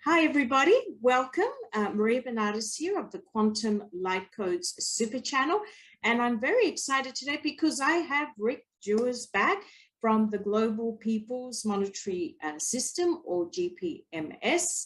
Hi, everybody. Welcome. Maria Bernardis here of the Quantum Light Codes Super Channel. And I'm very excited today because I have Rick Dewars back from the Global People's Monetary System, or GPMS.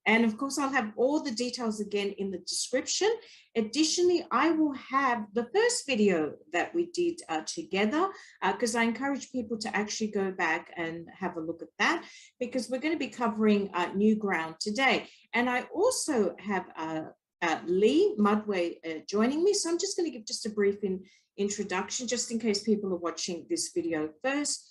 And of course, I'll have all the details again in the description. Additionally, I will have the first video that we did together, because I encourage people to actually go back and have a look at that, because we're going to be covering new ground today. And I also have Lee Mudway joining me. So I'm just going to give just a brief introduction, just in case people are watching this video first.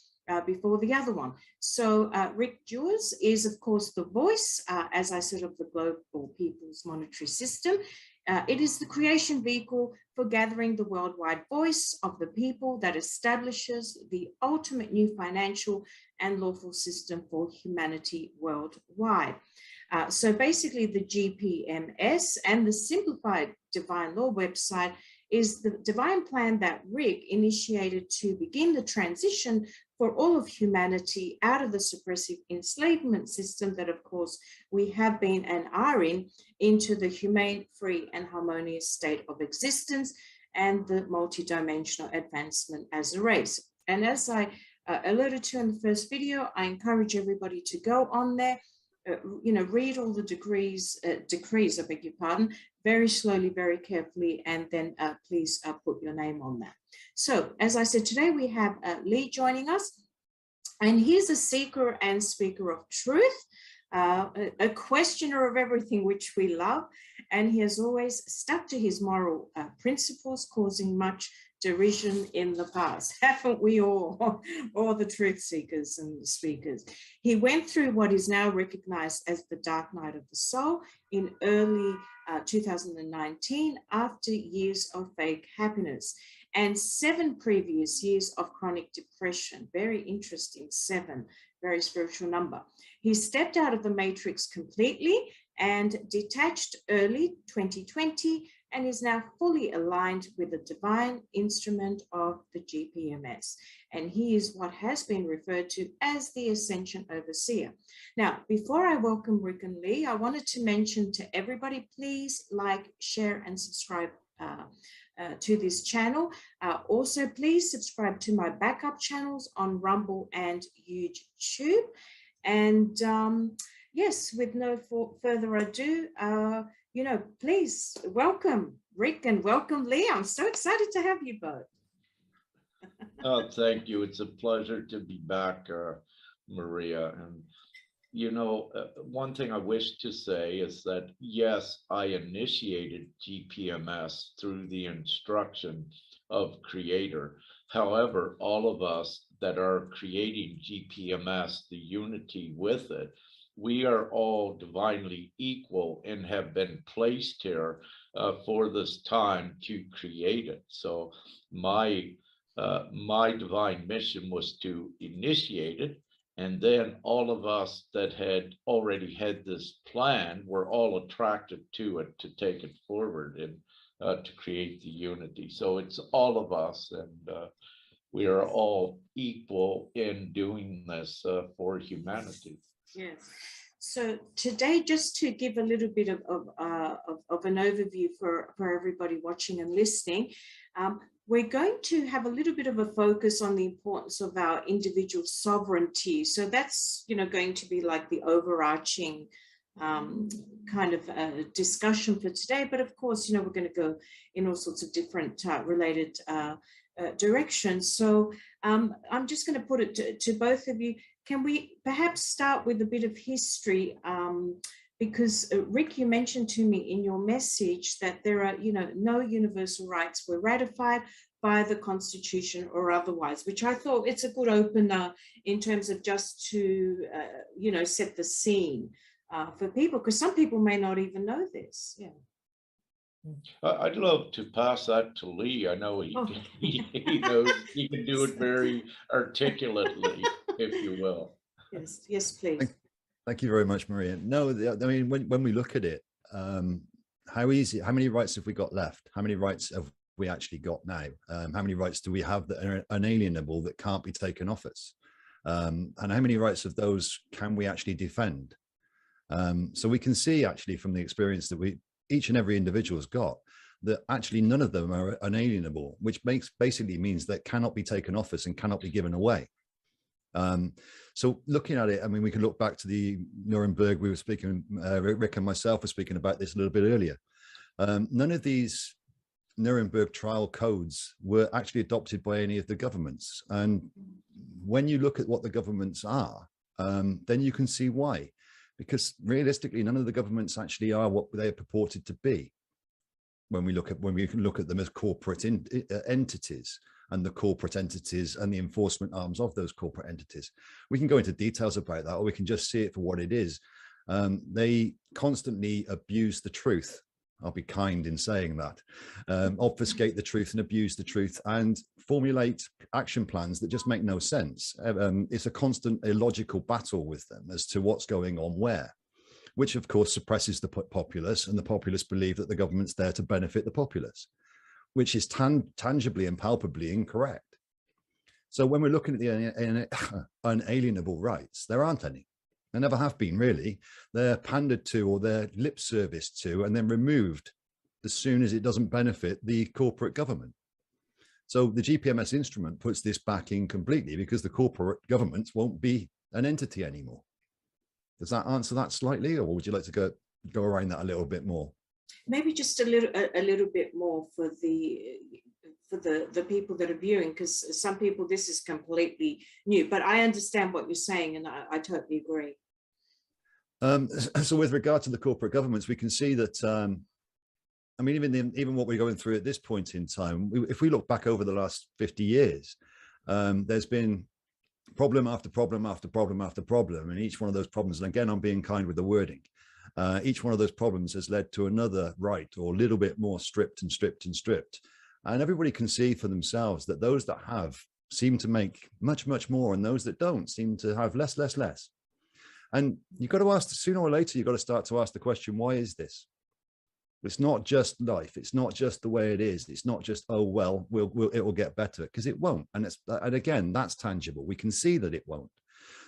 Before the other one. So Rick Dewars is, of course, the voice, as I said, of the Global People's Monetary System. It is the creation vehicle for gathering the worldwide voice of the people that establishes the ultimate new financial and lawful system for humanity worldwide. So basically, the GPMS and the Simplified Divine Law website is the divine plan that Rick initiated to begin the transition for all of humanity out of the suppressive enslavement system that, of course, we have been and are in, into the humane, free, and harmonious state of existence and the multidimensional advancement as a race. And as I alluded to in the first video, I encourage everybody to go on there, read all the decrees, I beg your pardon, very slowly, very carefully, and then please put your name on that. So, as I said, today we have Lee joining us, and he's a seeker and speaker of truth, a questioner of everything which we love, and he has always stuck to his moral principles, causing much derision in the past. Haven't we all the truth seekers and speakers? He went through what is now recognized as the dark night of the soul in early 2019 after years of fake happiness and 7 previous years of chronic depression. Very interesting, 7, very spiritual number. He stepped out of the matrix completely and detached early 2020 and is now fully aligned with the divine instrument of the GPMS. And he is what has been referred to as the Ascension Overseer. Now, before I welcome Rick and Lee, I wanted to mention to everybody, please like, share, and subscribe to this channel. Also, please subscribe to my backup channels on Rumble and YouTube. And yes, with no further ado, please welcome Rick and welcome Lee. I'm so excited to have you both. Oh, thank you. It's a pleasure to be back, Maria. And One thing I wish to say is that, yes, I initiated GPMS through the instruction of Creator. However, all of us that are creating GPMS, the unity with it, we are all divinely equal and have been placed here for this time to create it. So my divine mission was to initiate it, and then all of us that had already had this plan were all attracted to it to take it forward and to create the unity. So it's all of us, and we are all equal in doing this for humanity. Yes. So today, just to give a little bit of an overview for everybody watching and listening, we're going to have a little bit of a focus on the importance of our individual sovereignty. So that's, going to be like the overarching kind of discussion for today. But of course, we're going to go in all sorts of different related directions. So I'm just going to put it to both of you. Can we perhaps start with a bit of history? Because Rick, you mentioned to me in your message that there are, no universal rights were ratified by the Constitution or otherwise, which I thought it's a good opener in terms of just to, set the scene for people, because some people may not even know this. Yeah. I'd love to pass that to Lee. I know he knows, he can do it very articulately, if you will. Yes, please. Thank you very much, Maria. No, I mean, when we look at it, how many rights have we got left? How many rights have we actually got now? How many rights do we have that are unalienable, that can't be taken off us? And how many rights of those can we actually defend? So we can see actually from the experience that each and every individual has got, that actually none of them are unalienable, which basically means that cannot be taken off us and cannot be given away. So looking at it, I mean, we can look back to the Nuremberg. We were speaking, Rick and myself were speaking about this a little bit earlier. None of these Nuremberg trial codes were actually adopted by any of the governments. And when you look at what the governments are, then you can see why. Because realistically, none of the governments actually are what they are purported to be. When we look at them as corporate entities, and the corporate entities and the enforcement arms of those corporate entities, we can go into details about that, or we can just see it for what it is. They constantly abuse the truth. I'll be kind in saying that. Obfuscate the truth and abuse the truth, and formulate action plans that just make no sense. It's a constant illogical battle with them as to what's going on where, which of course suppresses the populace, and the populace believe that the government's there to benefit the populace, which is tangibly and palpably incorrect. So when we're looking at the unalienable rights, there aren't any. There never have been, really. They're pandered to, or they're lip serviced to, and then removed as soon as it doesn't benefit the corporate government. So the GPMS instrument puts this back in completely, because the corporate governments won't be an entity anymore. Does that answer that slightly, or would you like to go around that a little bit more? Maybe just a little bit more for the people that are viewing, because some people, this is completely new, but I understand what you're saying, and I totally agree. So with regard to the corporate governments, we can see that, I mean, even what we're going through at this point in time, if we look back over the last 50 years, there's been problem after problem after problem after problem, and each one of those problems, and again, I'm being kind with the wording, each one of those problems has led to another right, or a little bit more stripped and stripped and stripped. And everybody can see for themselves that those that have seem to make much, much more, and those that don't seem to have less, less, less. And you've got to ask, sooner or later, you've got to start to ask the question, why is this? It's not just life. It's not just the way it is. It's not just, oh, well, it will get better, because it won't. And again, that's tangible. We can see that it won't.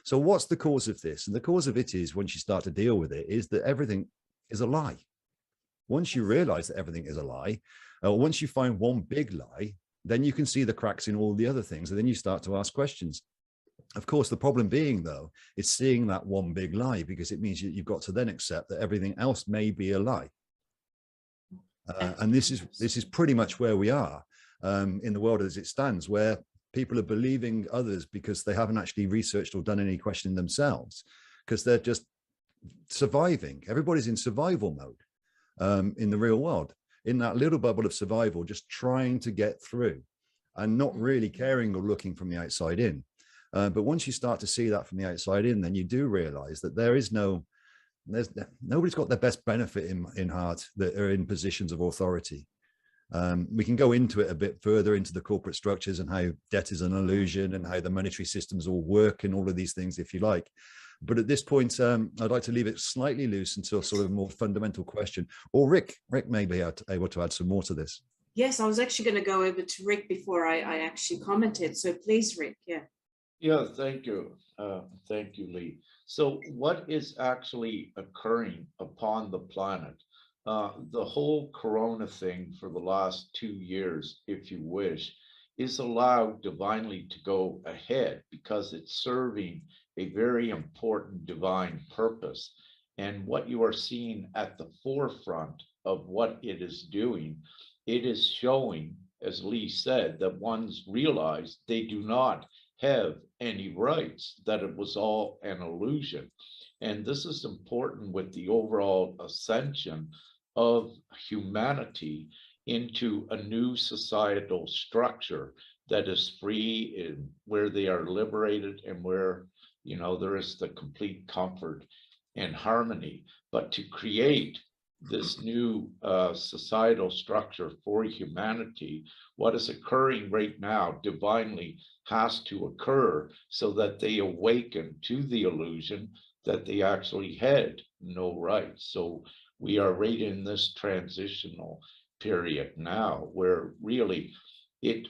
So what's the cause of this? And the cause of it is, once you start to deal with it, is that everything is a lie. Once you realize that everything is a lie, once you find one big lie, then you can see the cracks in all the other things. And then you start to ask questions. Of course, the problem being, though, is seeing that one big lie, because it means you've got to then accept that everything else may be a lie. And this is pretty much where we are in the world as it stands, where people are believing others because they haven't actually researched or done any questioning themselves, because they're just surviving. Everybody's in survival mode in the real world, in that little bubble of survival, just trying to get through and not really caring or looking from the outside in. But once you start to see that from the outside in, then you do realize that nobody's got their best benefit in heart that are in positions of authority. We can go into it a bit further into the corporate structures and how debt is an illusion and how the monetary systems all work and all of these things, if you like. But at this point, I'd like to leave it slightly loose into a sort of more fundamental question. Or Rick may be able to add some more to this. Yes, I was actually going to go over to Rick before I actually commented. So please, Rick, yeah. Yeah, thank you. Thank you, Lee. So what is actually occurring upon the planet? The whole corona thing for the last 2 years, if you wish, is allowed divinely to go ahead because it's serving a very important divine purpose. And what you are seeing at the forefront of what it is doing, it is showing, as Lee said, that ones realize they do not have any rights, that it was all an illusion. And this is important with the overall ascension of humanity into a new societal structure that is free and where they are liberated and where, you know, there is the complete comfort and harmony. But to create this new societal structure for humanity, what is occurring right now divinely has to occur so that they awaken to the illusion that they actually had no rights. So we are right in this transitional period now where really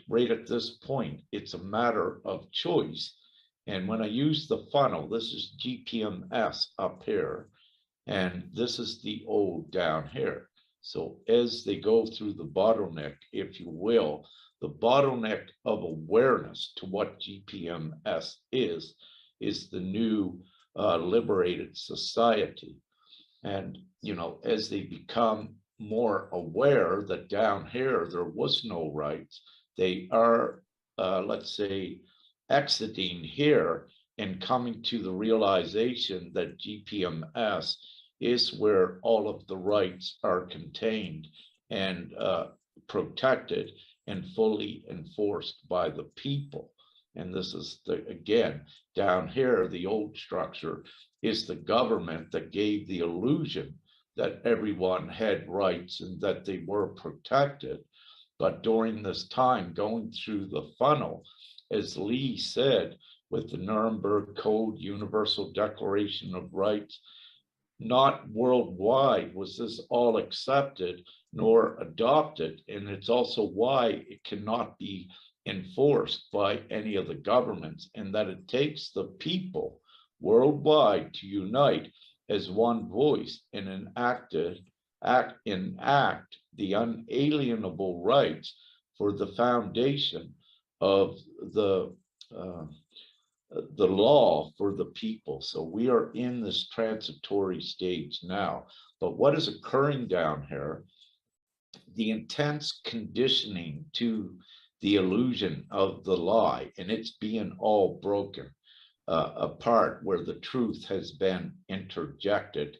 right at this point, it's a matter of choice. And when I use the funnel, this is GPMS up here, and this is the O down here. So as they go through the bottleneck, if you will, the bottleneck of awareness to what GPMS is the new liberated society. And, you know, as they become more aware that down here there was no rights, they are, let's say, exiting here and coming to the realization that GPMS is where all of the rights are contained and protected and fully enforced by the people. And this is, again, down here, the old structure is the government that gave the illusion that everyone had rights and that they were protected. But during this time, going through the funnel, as Lee said, with the Nuremberg Code, Universal Declaration of Rights, not worldwide was this all accepted nor adopted. And it's also why it cannot be enforced by any of the governments, and that it takes the people worldwide to unite as one voice and enact the unalienable rights for the foundation of the law for the people. So we are in this transitory stage now. But what is occurring down here, the intense conditioning to the illusion of the lie, and it's being all broken apart, where the truth has been interjected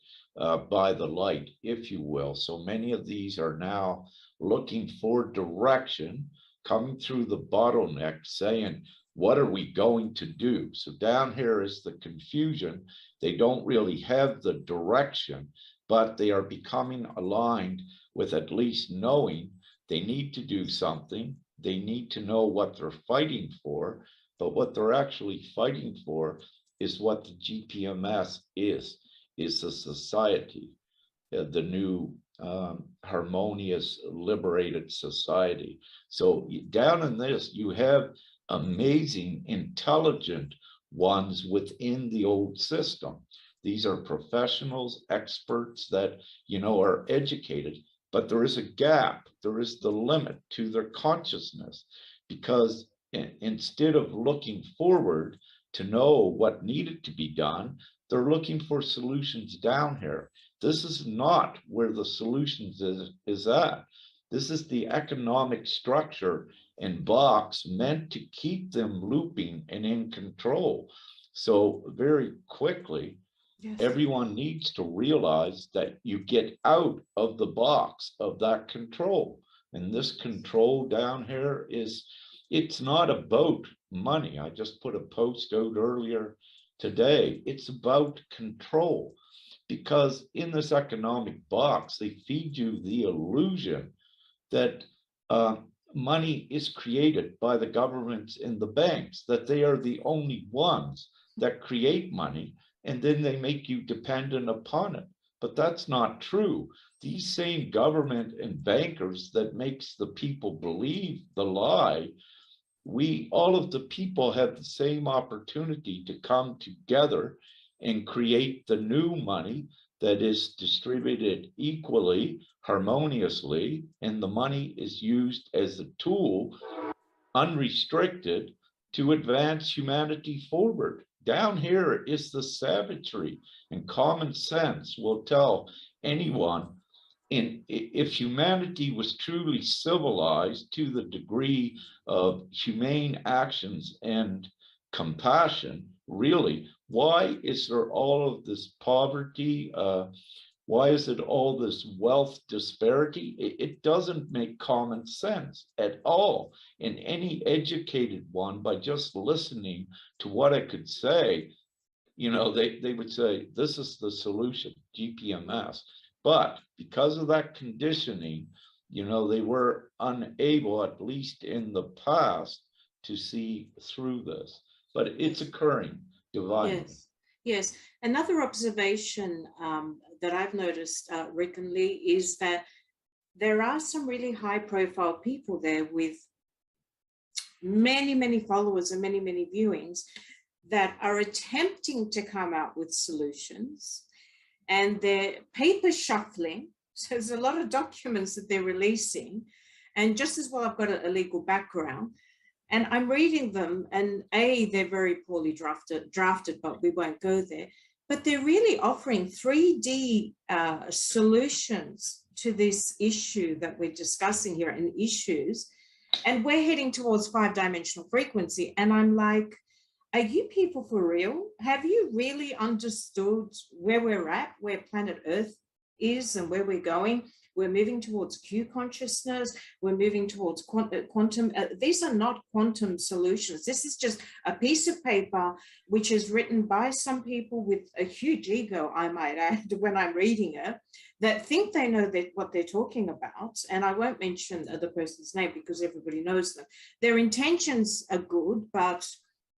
by the light, if you will. So many of these are now looking for direction, coming through the bottleneck, saying, what are we going to do? So down here is the confusion. They don't really have the direction, but they are becoming aligned with at least knowing they need to do something. They need to know what they're fighting for, but what they're actually fighting for is what the GPMS is a society, the new harmonious, liberated society. So down in this, you have amazing, intelligent ones within the old system. These are professionals, experts that, you know, are educated, but there is a gap. There is the limit to their consciousness, because instead of looking forward to know what needed to be done, they're looking for solutions down here. This is not where the solutions is at. This is the economic structure and box meant to keep them looping and in control. So very quickly, Yes. Everyone needs to realize that you get out of the box of that control. And this control down here it's not about money. I just put a post out earlier today. It's about control, because in this economic box, they feed you the illusion that money is created by the governments and the banks, that they are the only ones that create money, and then they make you dependent upon it. But that's not true. These same government and bankers that makes the people believe the lie, all of the people have the same opportunity to come together and create the new money that is distributed equally, harmoniously, and the money is used as a tool, unrestricted, to advance humanity forward. Down here is the savagery, and common sense will tell anyone, if humanity was truly civilized to the degree of humane actions and compassion, really, why is there all of this poverty? Why is it all this wealth disparity? It doesn't make common sense at all. And any educated one, by just listening to what I could say, they would say, this is the solution, GPMS. But because of that conditioning, they were unable, at least in the past, to see through this. But it's occurring divinely. Yes. Yes. Another observation that I've noticed, Rick and Lee, is that there are some really high profile people there with many, many followers and many, many viewings that are attempting to come out with solutions, and they're paper shuffling. So there's a lot of documents that they're releasing. And just as well, I've got a legal background, and I'm reading them, and they're very poorly drafted, but we won't go there. But they're really offering 3D solutions to this issue that we're discussing here, and issues. And we're heading towards 5-dimensional frequency. And I'm like, are you people for real? Have you really understood where we're at, where planet Earth is and where we're going? We're moving towards Q consciousness. We're moving towards quantum. These are not quantum solutions. This is just a piece of paper which is written by some people with a huge ego, I might add, when I'm reading it, that think they know what they're talking about. And I won't mention the person's name because everybody knows them. Their intentions are good, but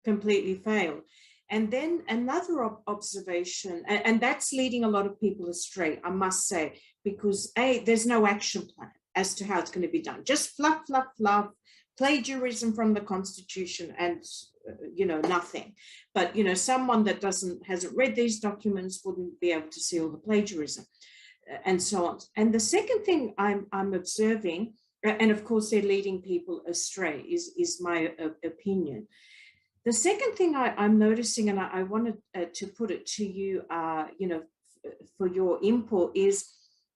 completely fail. And then another observation, and that's leading a lot of people astray, I must say, because there's no action plan as to how it's going to be done. Just fluff, fluff, fluff, plagiarism from the Constitution, and nothing. But someone that hasn't read these documents wouldn't be able to see all the plagiarism, and so on. And the second thing I'm observing, and of course they're leading people astray, is my opinion. The second thing I'm noticing, and I wanted to put it to you, for your input, is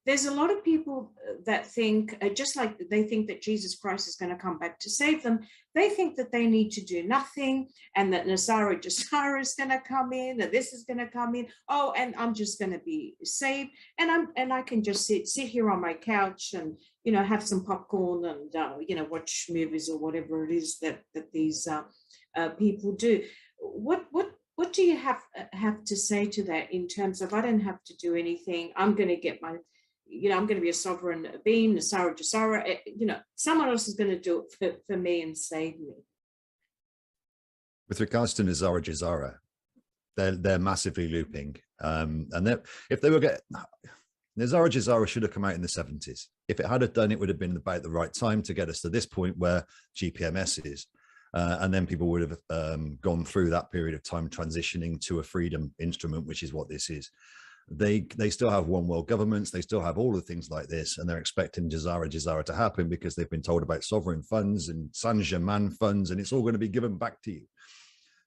there's a lot of people that think, just like they think that Jesus Christ is going to come back to save them, they think that they need to do nothing, and that Nazara Jasara is going to come in, and this is going to come in. Oh, and I'm just going to be saved, and I can just sit here on my couch and have some popcorn and watch movies or whatever it is that these people do. What do you have to say to that, in terms of, I don't have to do anything, I'm going to get my, I'm going to be a sovereign being, Nasara Jasara, someone else is going to do it for me and save me? With regards to Nazara Jasara, they're massively looping, and if they were Nazara Jasara should have come out in the 70s. If it had done, it would have been about the right time to get us to this point where GPMS is. And then people would have gone through that period of time transitioning to a freedom instrument, which is what this is. They still have one world governments. They still have all the things like this, and they're expecting Jasara to happen because they've been told about sovereign funds and Saint-Germain funds, and it's all going to be given back to you.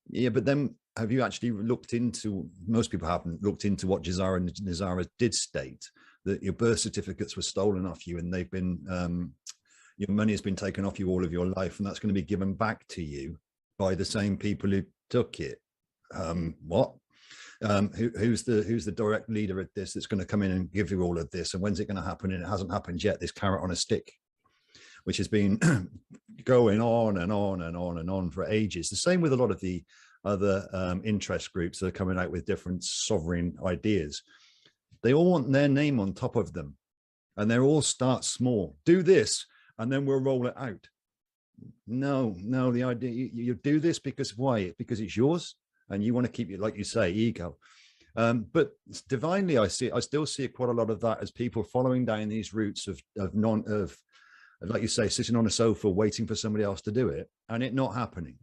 Yeah, but then have you actually looked into, most people haven't looked into what Nazara did state, that your birth certificates were stolen off you, and they've been, your money has been taken off you all of your life, and that's going to be given back to you by the same people who took it. What? Who's the direct leader at this that's going to come in and give you all of this, and when's it going to happen? And it hasn't happened yet. This carrot on a stick, which has been going on and on and on and on for ages. The same with a lot of the other interest groups that are coming out with different sovereign ideas. They all want their name on top of them, and they're all start small. Do this, and then we'll roll it out. No, the idea you do this because why? Because it's yours, and you want to keep it, like you say, ego. But divinely, I still see quite a lot of that as people following down these routes of like you say, sitting on a sofa waiting for somebody else to do it, and it not happening.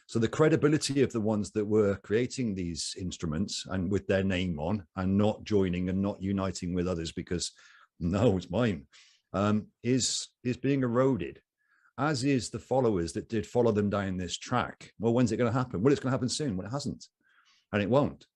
So the credibility of the ones that were creating these instruments and with their name on and not joining and not uniting with others because no, it's mine, is being eroded, as is the followers that did follow them down this track. Well, when's it going to happen? Well, it's going to happen soon. Well, it hasn't, and it won't.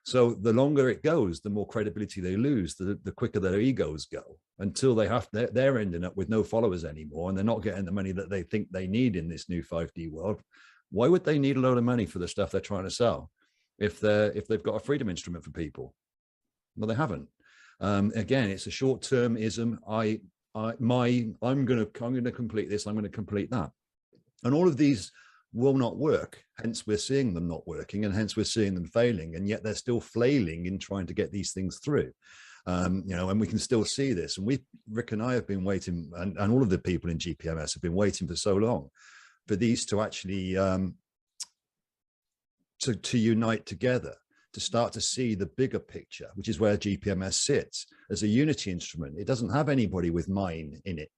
So the longer it goes, the more credibility they lose, the quicker their egos go, until they're ending up with no followers anymore, and they're not getting the money that they think they need in this new 5D world. Why would they need a load of money for the stuff they're trying to sell if they've got a freedom instrument for people? Well, they haven't. Again, it's a short-termism. I'm going to complete this. I'm going to complete that, and all of these will not work. Hence, we're seeing them not working, and hence we're seeing them failing. And yet they're still flailing in trying to get these things through. And we can still see this. And Rick and I have been waiting, and all of the people in GPMS have been waiting for so long for these to actually to unite together, to start to see the bigger picture, which is where GPMS sits as a unity instrument. It doesn't have anybody with mine in it.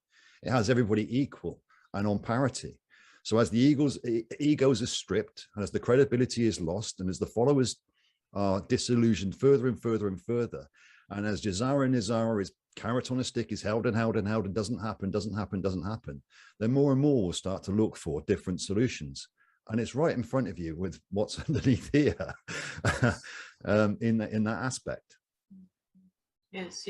It has everybody equal and on parity. So as the egos are stripped, and as the credibility is lost, and as the followers are disillusioned further and further and further, and as Jazara and Nizara is carrot on a stick, is held and held and held and doesn't happen, then more and more will start to look for different solutions. And it's right in front of you with what's underneath here in that aspect. Yes.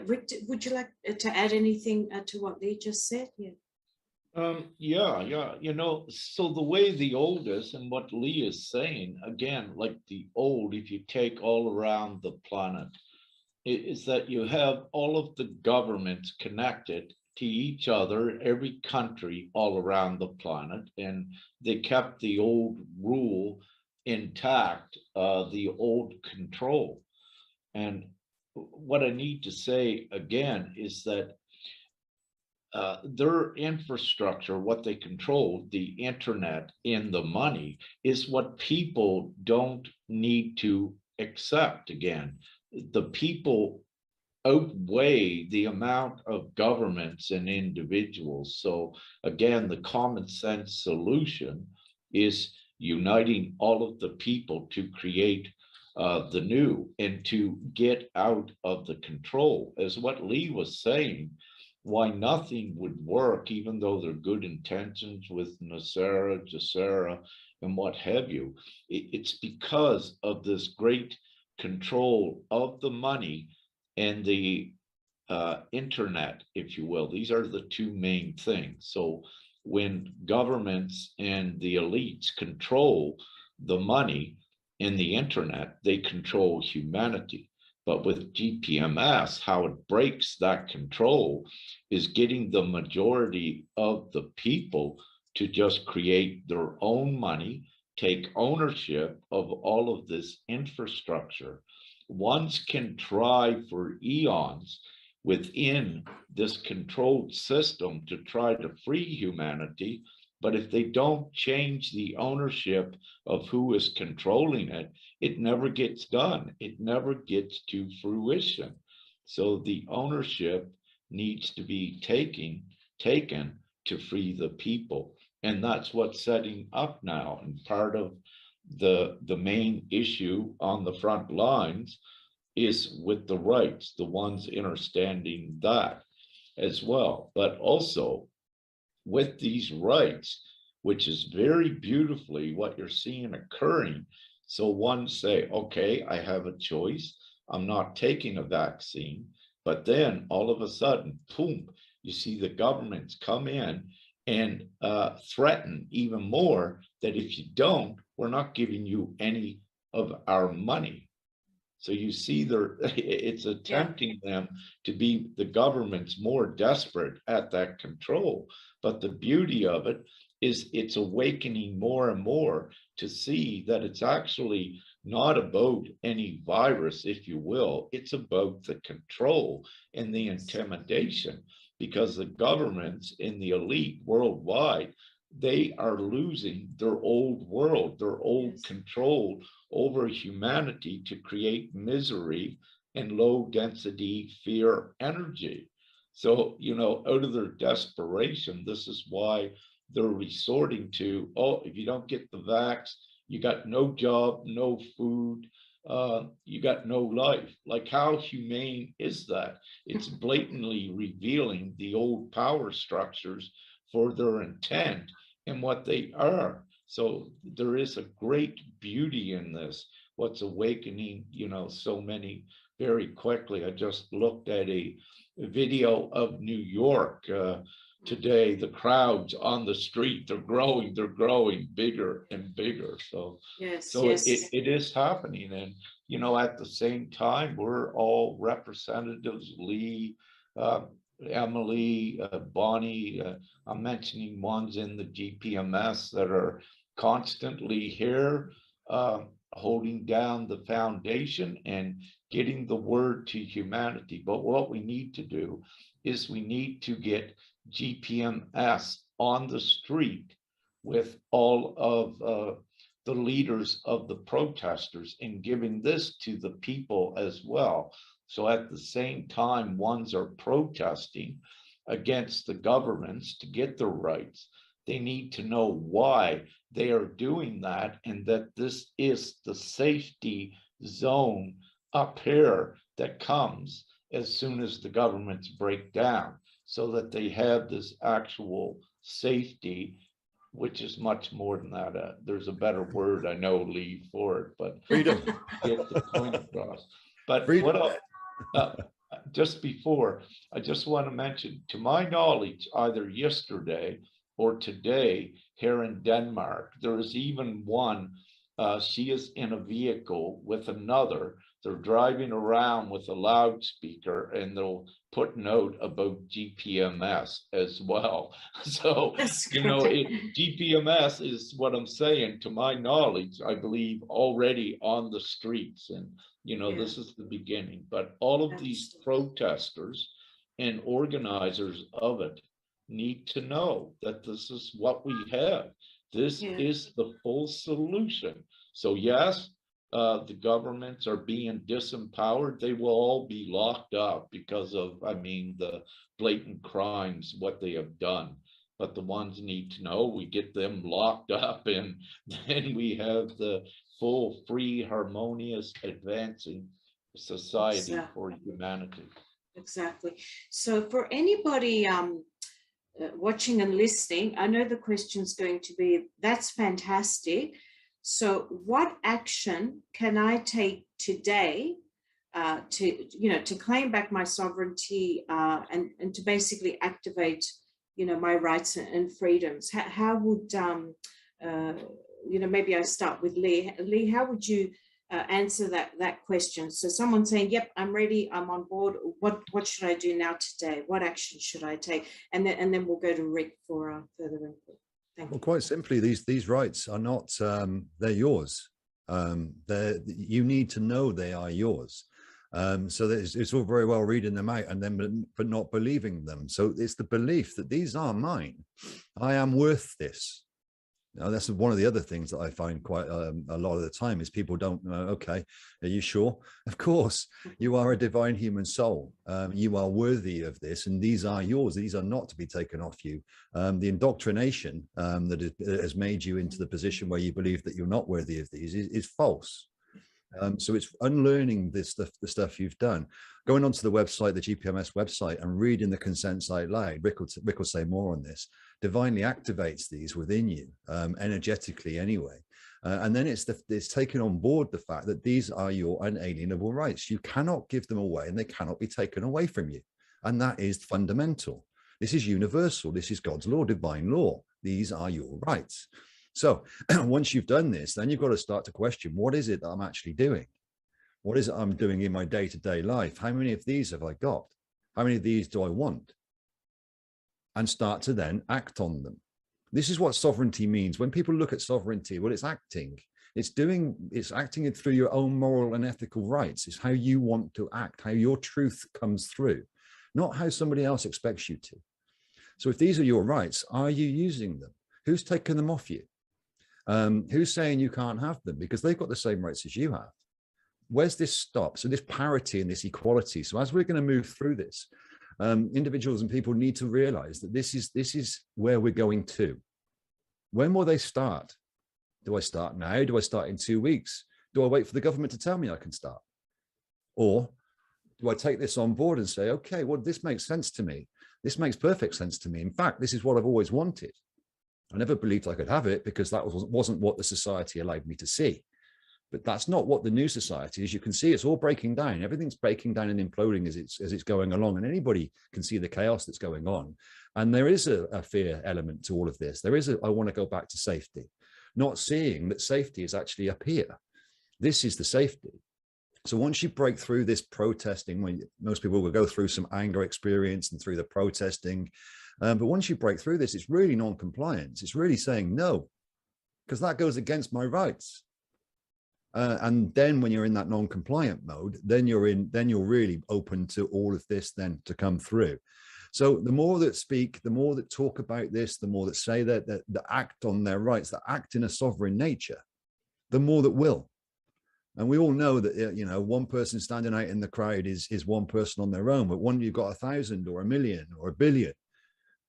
Rick, would you like to add anything to what Lee just said? Yeah. Yeah. So the way the old is, and what Lee is saying, again, like the old, if you take all around the planet, is that you have all of the governments connected to each other, every country all around the planet, and they kept the old rule intact, the old control. And what I need to say again is that their infrastructure, what they control, the internet and the money, is what people don't need to accept. Again, the people outweigh the amount of governments and individuals. So again, the common sense solution is uniting all of the people to create the new and to get out of the control. As what Lee was saying, why nothing would work, even though they're good intentions with Nasara, Jasara, and what have you. It's because of this great control of the money and the internet, if you will. These are the two main things. So when governments and the elites control the money and the internet, they control humanity. But with GPMS, how it breaks that control is getting the majority of the people to just create their own money, take ownership of all of this infrastructure. Ones can try for eons within this controlled system to try to free humanity, but if they don't change the ownership of who is controlling it, it never gets done. It never gets to fruition. So the ownership needs to be taken to free the people. And that's what's setting up now. And part of the main issue on the front lines is with the rights, the ones understanding that as well. But also with these rights, which is very beautifully what you're seeing occurring. So one say, okay, I have a choice. I'm not taking a vaccine. But then all of a sudden, boom, you see the governments come in and threaten even more that if you don't, we're not giving you any of our money. So you see, it's attempting them to be, the government's more desperate at that control. But the beauty of it is it's awakening more and more to see that it's actually not about any virus, if you will. It's about the control and the intimidation, because the governments in the elite worldwide, they are losing their old world, their old control over humanity to create misery and low density fear energy. So, you know, out of their desperation, this is why they're resorting to, oh, if you don't get the vax, you got no job, no food, you got no life. Like, how humane is that? It's blatantly revealing the old power structures for their intent and what they are. So there is a great beauty in this, what's awakening, you know, so many very quickly. I just looked at a video of New York today. The crowds on the street, they're growing bigger and bigger. So it is happening. And, you know, at the same time, we're all representatives, Lee, Emily, Bonnie, I'm mentioning ones in the GPMS that are constantly here, holding down the foundation and getting the word to humanity. But what we need to do is we need to get GPMS on the street with all of the leaders of the protesters and giving this to the people as well. So at the same time, ones are protesting against the governments to get their rights. They need to know why they are doing that, and that this is the safety zone up here that comes as soon as the governments break down, so that they have this actual safety, which is much more than that. There's a better word, I know, Lee, for it, but freedom. Get the point across. But freedom. Just before, I just want to mention, to my knowledge, either yesterday or today here in Denmark, there is even one, she is in a vehicle with another. They're driving around with a loudspeaker and they'll put note about GPMS as well. So, you know, GPMS is what I'm saying, to my knowledge, I believe already on the streets. And, you know, this is the beginning. But all of these protesters and organizers of it need to know that this is what we have. This is the full solution. So yes, the governments are being disempowered. They will all be locked up because of, I mean, the blatant crimes, what they have done. But the ones need to know, we get them locked up, and then we have the full, free, harmonious, advancing society for humanity. Exactly. So for anybody watching and listening, I know the question's going to be, that's fantastic. So what action can I take today to claim back my sovereignty and to basically activate, my rights and freedoms? How would, maybe I start with Lee. Lee, how would you answer that question? So someone saying, yep, I'm ready, I'm on board. What should I do now today? What action should I take? And then we'll go to Rick for further input. Well, quite simply, these rights are not, they're yours. You need to know they are yours. So it's all very well reading them out and then but not believing them. So it's the belief that these are mine. I am worth this. Now, that's one of the other things that I find quite a lot of the time is people don't know, okay, are you sure? Of course, you are a divine human soul. You are worthy of this, and these are yours. These are not to be taken off you. The indoctrination that has made you into the position where you believe that you're not worthy of these is false. So it's unlearning the stuff you've done. Going onto the website, the GPMS website, and reading the consents out loud, Rick will say more on this, divinely activates these within you, energetically anyway. And then it's taking on board the fact that these are your unalienable rights. You cannot give them away and they cannot be taken away from you. And that is fundamental. This is universal. This is God's law, divine law. These are your rights. So once you've done this, then you've got to start to question, what is it that I'm actually doing? What is it I'm doing in my day-to-day life? How many of these have I got? How many of these do I want? And start to then act on them. This is what sovereignty means. When people look at sovereignty, well, it's acting. It's acting through your own moral and ethical rights. It's how you want to act, how your truth comes through, not how somebody else expects you to. So if these are your rights, are you using them? Who's taken them off you? Who's saying you can't have them because they've got the same rights as you have? Where's this stop? So this parity and this equality. So as we're going to move through this, individuals and people need to realize that this is where we're going to. When will they start? Do I start now? Do I start in 2 weeks? Do I wait for the government to tell me I can start? Or do I take this on board and say, okay, well, this makes sense to me. This makes perfect sense to me. In fact, this is what I've always wanted. I never believed I could have it because that wasn't what the society allowed me to see. But that's not what the new society is. You can see it's all breaking down. Everything's breaking down and imploding as it's going along. And anybody can see the chaos that's going on. And there is a fear element to all of this. There is I want to go back to safety, not seeing that safety is actually up here. This is the safety. So once you break through this protesting, when most people will go through some anger experience and through the protesting, but once you break through this, it's really non-compliance. It's really saying no, because that goes against my rights. And then when you're in that non-compliant mode, then you're really open to all of this then to come through. So the more that speak, the more that talk about this, the more that say that act on their rights, that act in a sovereign nature, the more that will. And we all know that, you know, one person standing out in the crowd is one person on their own, but when you've got 1,000 or 1,000,000 or 1,000,000,000,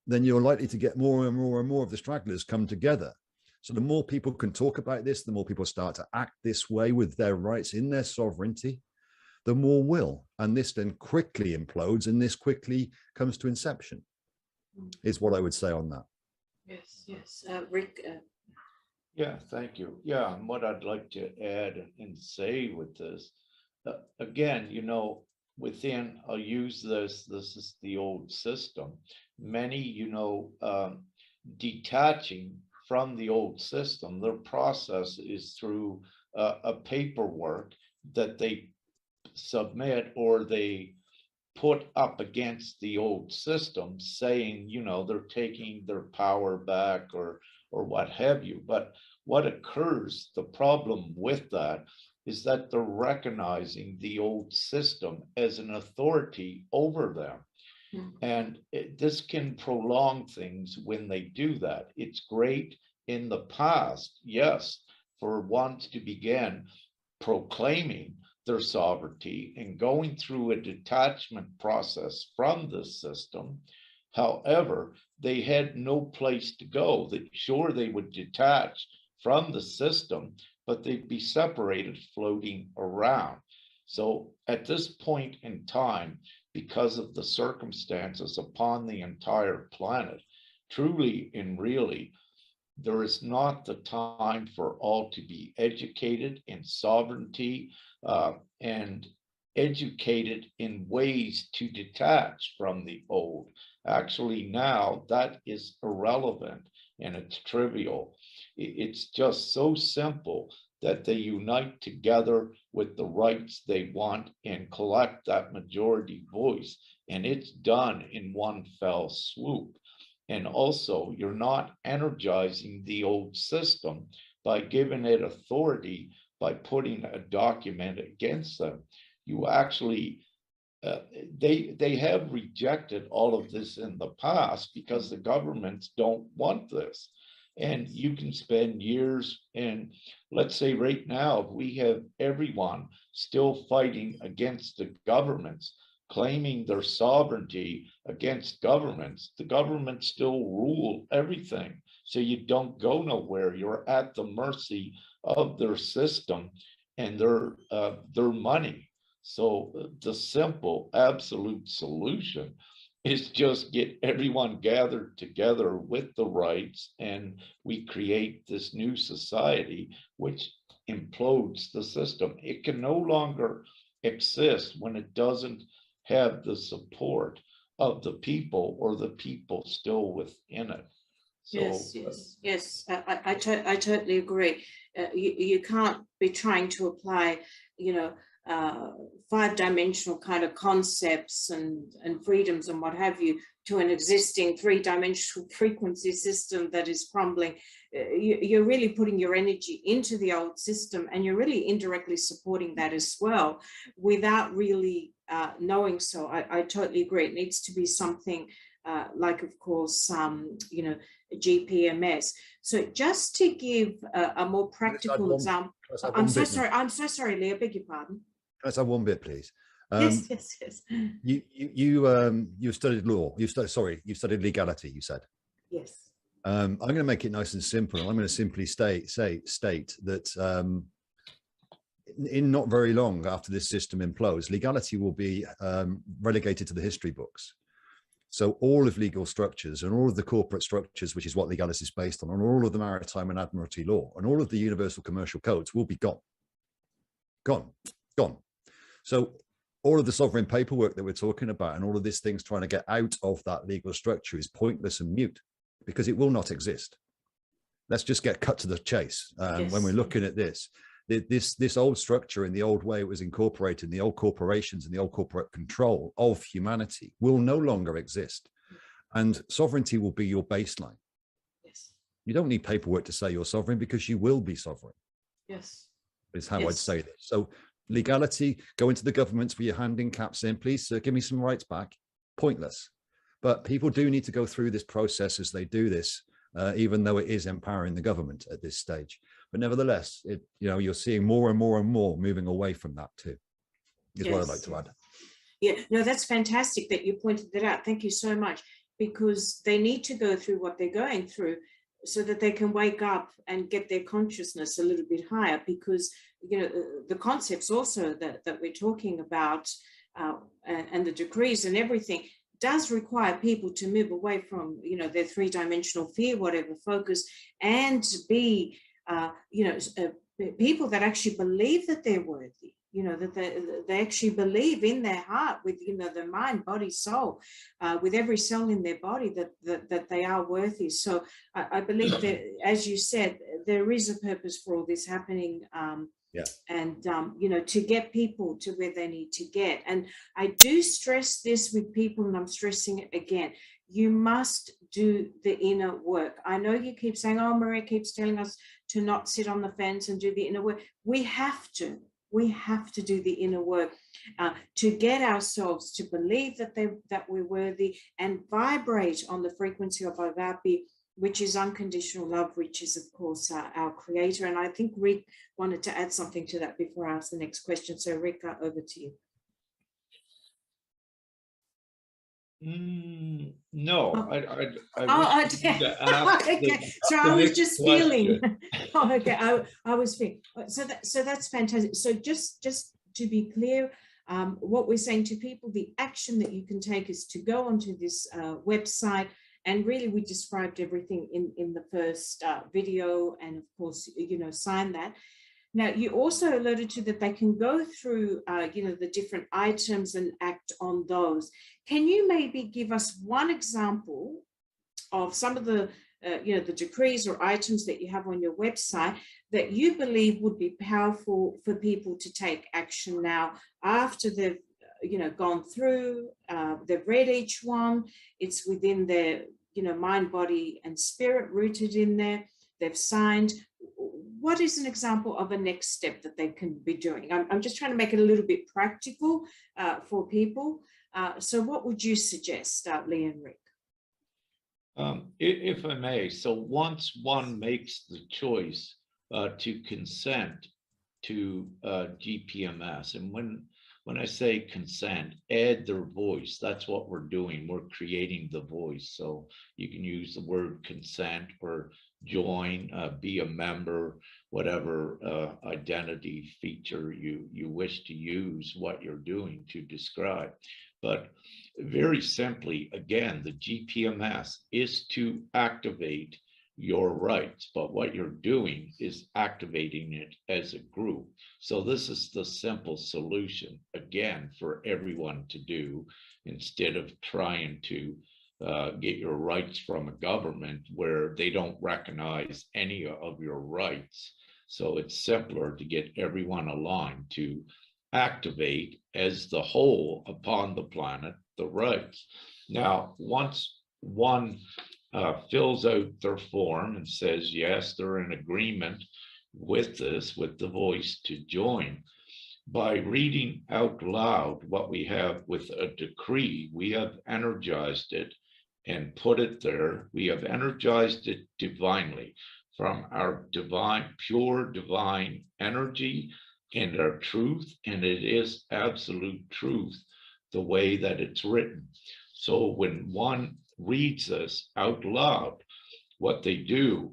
then you're likely to get more and more and more of the stragglers come together. So the more people can talk about this, the more people start to act this way with their rights in their sovereignty, the more will. And this then quickly implodes and this quickly comes to inception, is what I would say on that. Yes, yes. Rick? Yeah, thank you. Yeah, and what I'd like to add and say with this, again, you know, I'll use this is the old system. Many, you know, detaching from the old system, their process is through a paperwork that they submit or they put up against the old system saying, you know, they're taking their power back or what have you. But what occurs, the problem with that is that they're recognizing the old system as an authority over them. And this can prolong things when they do that. It's great in the past, yes, for ones to begin proclaiming their sovereignty and going through a detachment process from this system. However, they had no place to go. That sure, they would detach from the system, but they'd be separated, floating around. So at this point in time, because of the circumstances upon the entire planet, truly and really, there is not the time for all to be educated in sovereignty and educated in ways to detach from the old. Actually, now that is irrelevant and it's trivial. It's just so simple that they unite together with the rights they want and collect that majority voice. And it's done in one fell swoop. And also, you're not energizing the old system by giving it authority by putting a document against them. You actually, they have rejected all of this in the past because the governments don't want this. And you can spend years, and let's say right now, if we have everyone still fighting against the governments, claiming their sovereignty against governments, the governments still rule everything. So you don't go nowhere. You're at the mercy of their system and their money. So the simple, absolute solution is just get everyone gathered together with the rights, and we create this new society which implodes the system. It can no longer exist when it doesn't have the support of the people or the people still within it. So, yes. I totally agree. You can't be trying to apply, you know, five-dimensional kind of concepts and freedoms and what have you to an existing three-dimensional frequency system that is crumbling. You're really putting your energy into the old system, and you're really indirectly supporting that as well without really knowing so. I totally agree. It needs to be something like, of course, you know, GPMS. So just to give a more practical example, I'm so sorry, Leah, beg your pardon. Can I say one bit, please? Yes. You studied law. You studied legality. You said. Yes. I'm going to make it nice and simple. I'm going to simply state that in not very long after this system implodes, legality will be relegated to the history books. So all of legal structures and all of the corporate structures, which is what legality is based on, and all of the maritime and admiralty law and all of the universal commercial codes will be gone. So all of the sovereign paperwork that we're talking about and all of these things trying to get out of that legal structure is pointless and mute because it will not exist. Let's just get cut to the chase. When we're looking at this old structure in the old way it was incorporated, in the old corporations and the old corporate control of humanity will no longer exist. And sovereignty will be your baseline. Yes. You don't need paperwork to say you're sovereign because you will be sovereign. Yes. Is how I'd say this. So legality, go into the governments with your hand in caps in, please, give me some rights back. Pointless. But people do need to go through this process as they do this, even though it is empowering the government at this stage. But nevertheless, you're seeing more and more and more moving away from that too, is what I'd like to add. Yeah, no, that's fantastic that you pointed that out. Thank you so much, because they need to go through what they're going through so that they can wake up and get their consciousness a little bit higher, because, the concepts also that we're talking about and the decrees and everything does require people to move away from, their three-dimensional fear, whatever focus, and be, people that actually believe that they're worthy, that they actually believe in their heart with, their mind, body, soul, with every cell in their body that they are worthy. So I believe that, as you said, there is a purpose for all this happening. And, to get people to where they need to get. And I do stress this with people, and I'm stressing it again. You must do the inner work. I know you keep saying, oh, Maria keeps telling us to not sit on the fence and do the inner work. We have to do the inner work to get ourselves to believe that we're worthy and vibrate on the frequency of Agape, which is unconditional love, which is, of course, our creator. And I think Rick wanted to add something to that before I ask the next question. So Rick, over to you. No, okay. So I was just feeling. Okay, I was feeling. So that's fantastic. So just to be clear, what we're saying to people, the action that you can take is to go onto this website. And really, we described everything in the first video, and of course, sign that. Now, you also alluded to that they can go through, the different items and act on those. Can you maybe give us one example of some of the, the decrees or items that you have on your website that you believe would be powerful for people to take action now after they've gone through, they've read each one, it's within their, mind, body, and spirit rooted in there, they've signed. What is an example of a next step that they can be doing? I'm just trying to make it a little bit practical for people. So what would you suggest, Lee and Rick? If I may, so once one makes the choice to consent to GPMS, and when I say consent, add their voice. That's what we're doing. We're creating the voice. So you can use the word consent or join, be a member, whatever identity feature you wish to use what you're doing to describe. But very simply, again, the GPMS is to activate your rights, but what you're doing is activating it as a group. So this is the simple solution, again, for everyone to do, instead of trying to get your rights from a government where they don't recognize any of your rights. So it's simpler to get everyone aligned to activate as the whole upon the planet the rights. Now, once one fills out their form and says, yes, they're in agreement with this, with the voice to join, by reading out loud what we have with a decree, we have energized it and put it there. We have energized it divinely from our divine, pure divine energy and our truth. And it is absolute truth, the way that it's written. So when one reads this out loud, what they do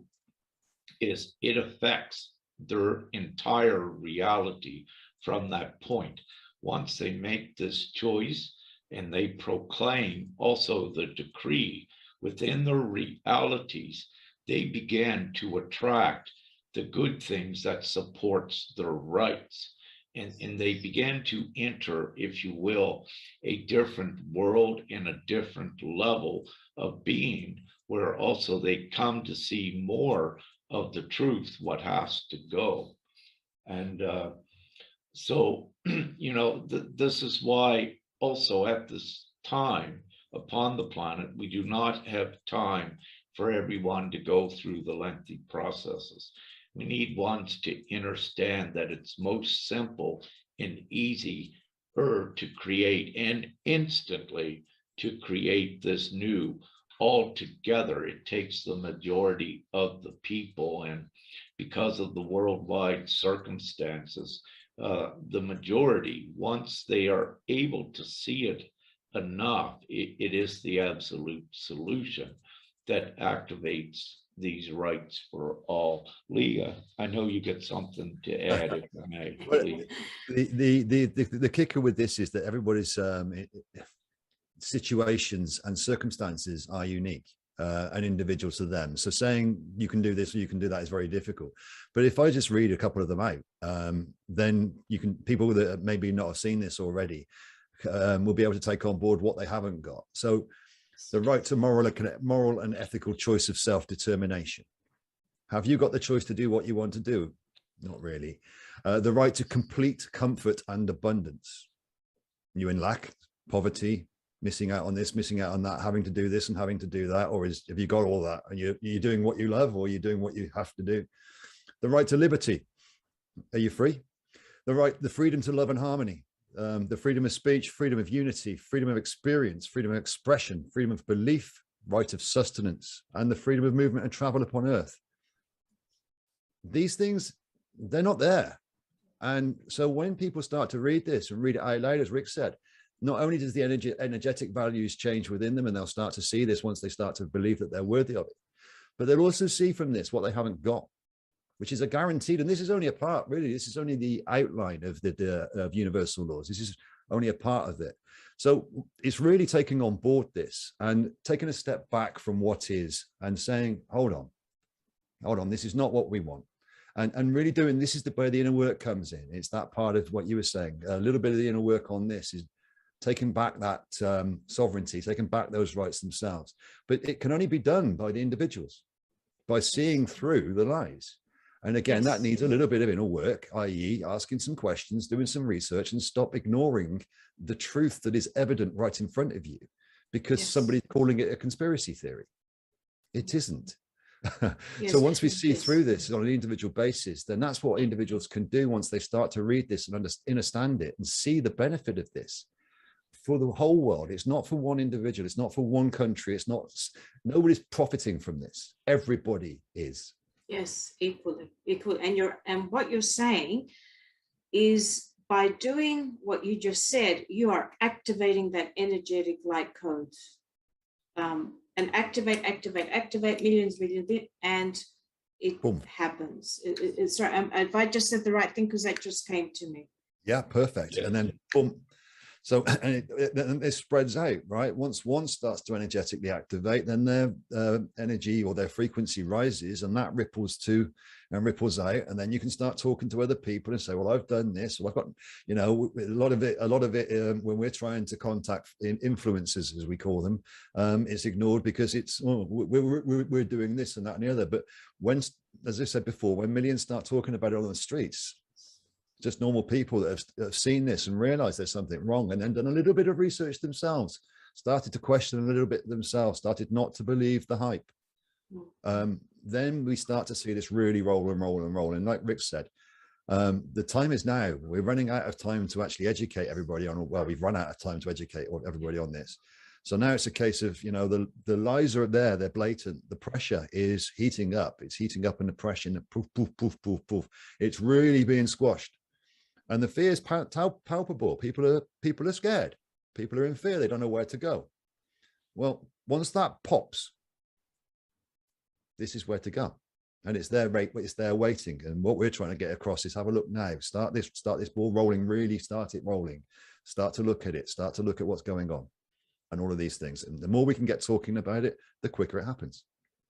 is it affects their entire reality from that point. Once they make this choice and they proclaim also the decree within their realities, they begin to attract the good things that supports their rights. And they begin to enter, if you will, a different world and a different level of being, where also they come to see more of the truth, what has to go. And so, you know, this is why also at this time upon the planet, we do not have time for everyone to go through the lengthy processes. We need ones to understand that it's most simple and easy to create, and instantly to create this new altogether. It takes the majority of the people, and because of the worldwide circumstances, the majority, once they are able to see it enough, it is the absolute solution that activates these rights for all. Leah, I know you get something to add, if I may. The kicker with this is that everybody's situations and circumstances are unique and individual to them. So saying you can do this or you can do that is very difficult. But if I just read a couple of them out, then you can, people that maybe not have seen this already will be able to take on board what they haven't got. So the right to moral and ethical choice of self-determination. Have you got the choice to do what you want to do? Not really. The right to complete comfort and abundance. You in lack, poverty, missing out on this, missing out on that, having to do this and having to do that, or have you got all that and you're doing what you love, or you're doing what you have to do? The right to liberty. Are you free? The freedom to love and harmony. The freedom of speech, freedom of unity, freedom of experience, freedom of expression, freedom of belief, right of sustenance, and the freedom of movement and travel upon earth. These things, they're not there. And so when people start to read this and read it out loud, as Rick said, not only does the energetic values change within them, and they'll start to see this once they start to believe that they're worthy of it, but they'll also see from this what they haven't got, which is a guaranteed, and this is only a part, really, this is only the outline of of universal laws. This is only a part of it. So it's really taking on board this and taking a step back from what is and saying, hold on, this is not what we want. And really doing, this is where the inner work comes in. It's that part of what you were saying. A little bit of the inner work on this is taking back that sovereignty, taking back those rights themselves. But it can only be done by the individuals, by seeing through the lies. And again, that needs a little bit of inner work, i.e. asking some questions, doing some research, and stop ignoring the truth that is evident right in front of you because somebody's calling it a conspiracy theory. It isn't. So once we see through this on an individual basis, then that's what individuals can do once they start to read this and understand it and see the benefit of this for the whole world. It's not for one individual. It's not for one country. It's not, nobody's profiting from this. Everybody is. Yes, equally. And what you're saying is by doing what you just said, you are activating that energetic light code. And activate millions, and it Boom. Happens. Sorry, if I just said the right thing, because that just came to me. Yeah, perfect. Yeah. And then boom. So and it spreads out, right? Once one starts to energetically activate, then their energy or their frequency rises, and that ripples to and ripples out, and then you can start talking to other people and say, well, I've done this, well, I've got, you know, a lot of it when we're trying to contact influencers, as we call them, it's ignored because it's, oh, we're doing this and that and the other. But when, as I said before, when millions start talking about it on the streets, just normal people that have seen this and realized there's something wrong, and then done a little bit of research themselves, started to question a little bit themselves, started not to believe the hype. Then we start to see this really roll and roll and roll. And like Rick said, the time is now. We're running out of time to actually educate everybody on, well, we've run out of time to educate everybody on this. So now it's a case of, you know, the lies are there, they're blatant. The pressure is heating up. It's heating up, and the pressure, and poof, poof, poof, poof, poof. It's really being squashed. And the fear is palpable. People are scared. People are in fear. They don't know where to go. Well, once that pops, this is where to go, and it's there waiting. And what we're trying to get across is, have a look now. Start this ball rolling. Really start it rolling. Start to look at it. Start to look at what's going on, and all of these things. And the more we can get talking about it, the quicker it happens.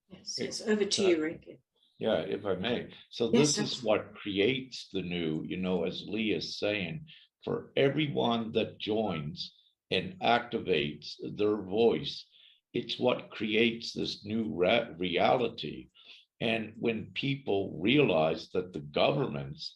Yes. Over to you, Rick. Yeah, if I may. So this is what creates the new, you know, as Lee is saying, for everyone that joins and activates their voice, it's what creates this new reality. And when people realize that the governments,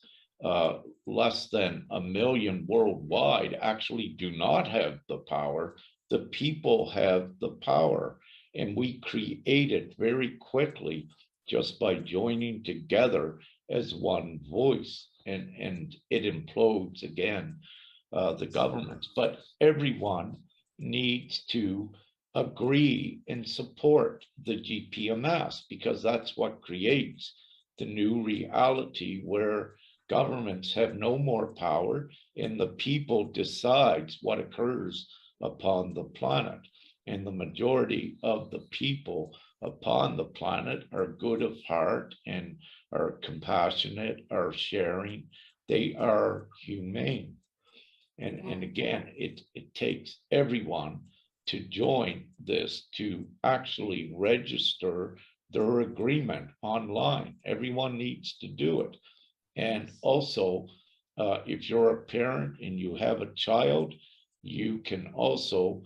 less than 1 million worldwide, actually do not have the power, the people have the power. And we create it very quickly just by joining together as one voice, and it implodes again, the governments. But everyone needs to agree and support the GPMS, because that's what creates the new reality where governments have no more power and the people decides what occurs upon the planet. And the majority of the people upon the planet are good of heart and are compassionate, are sharing, they are humane. And again, it takes everyone to join this, to actually register their agreement online. Everyone needs to do it. And also, if you're a parent and you have a child, you can also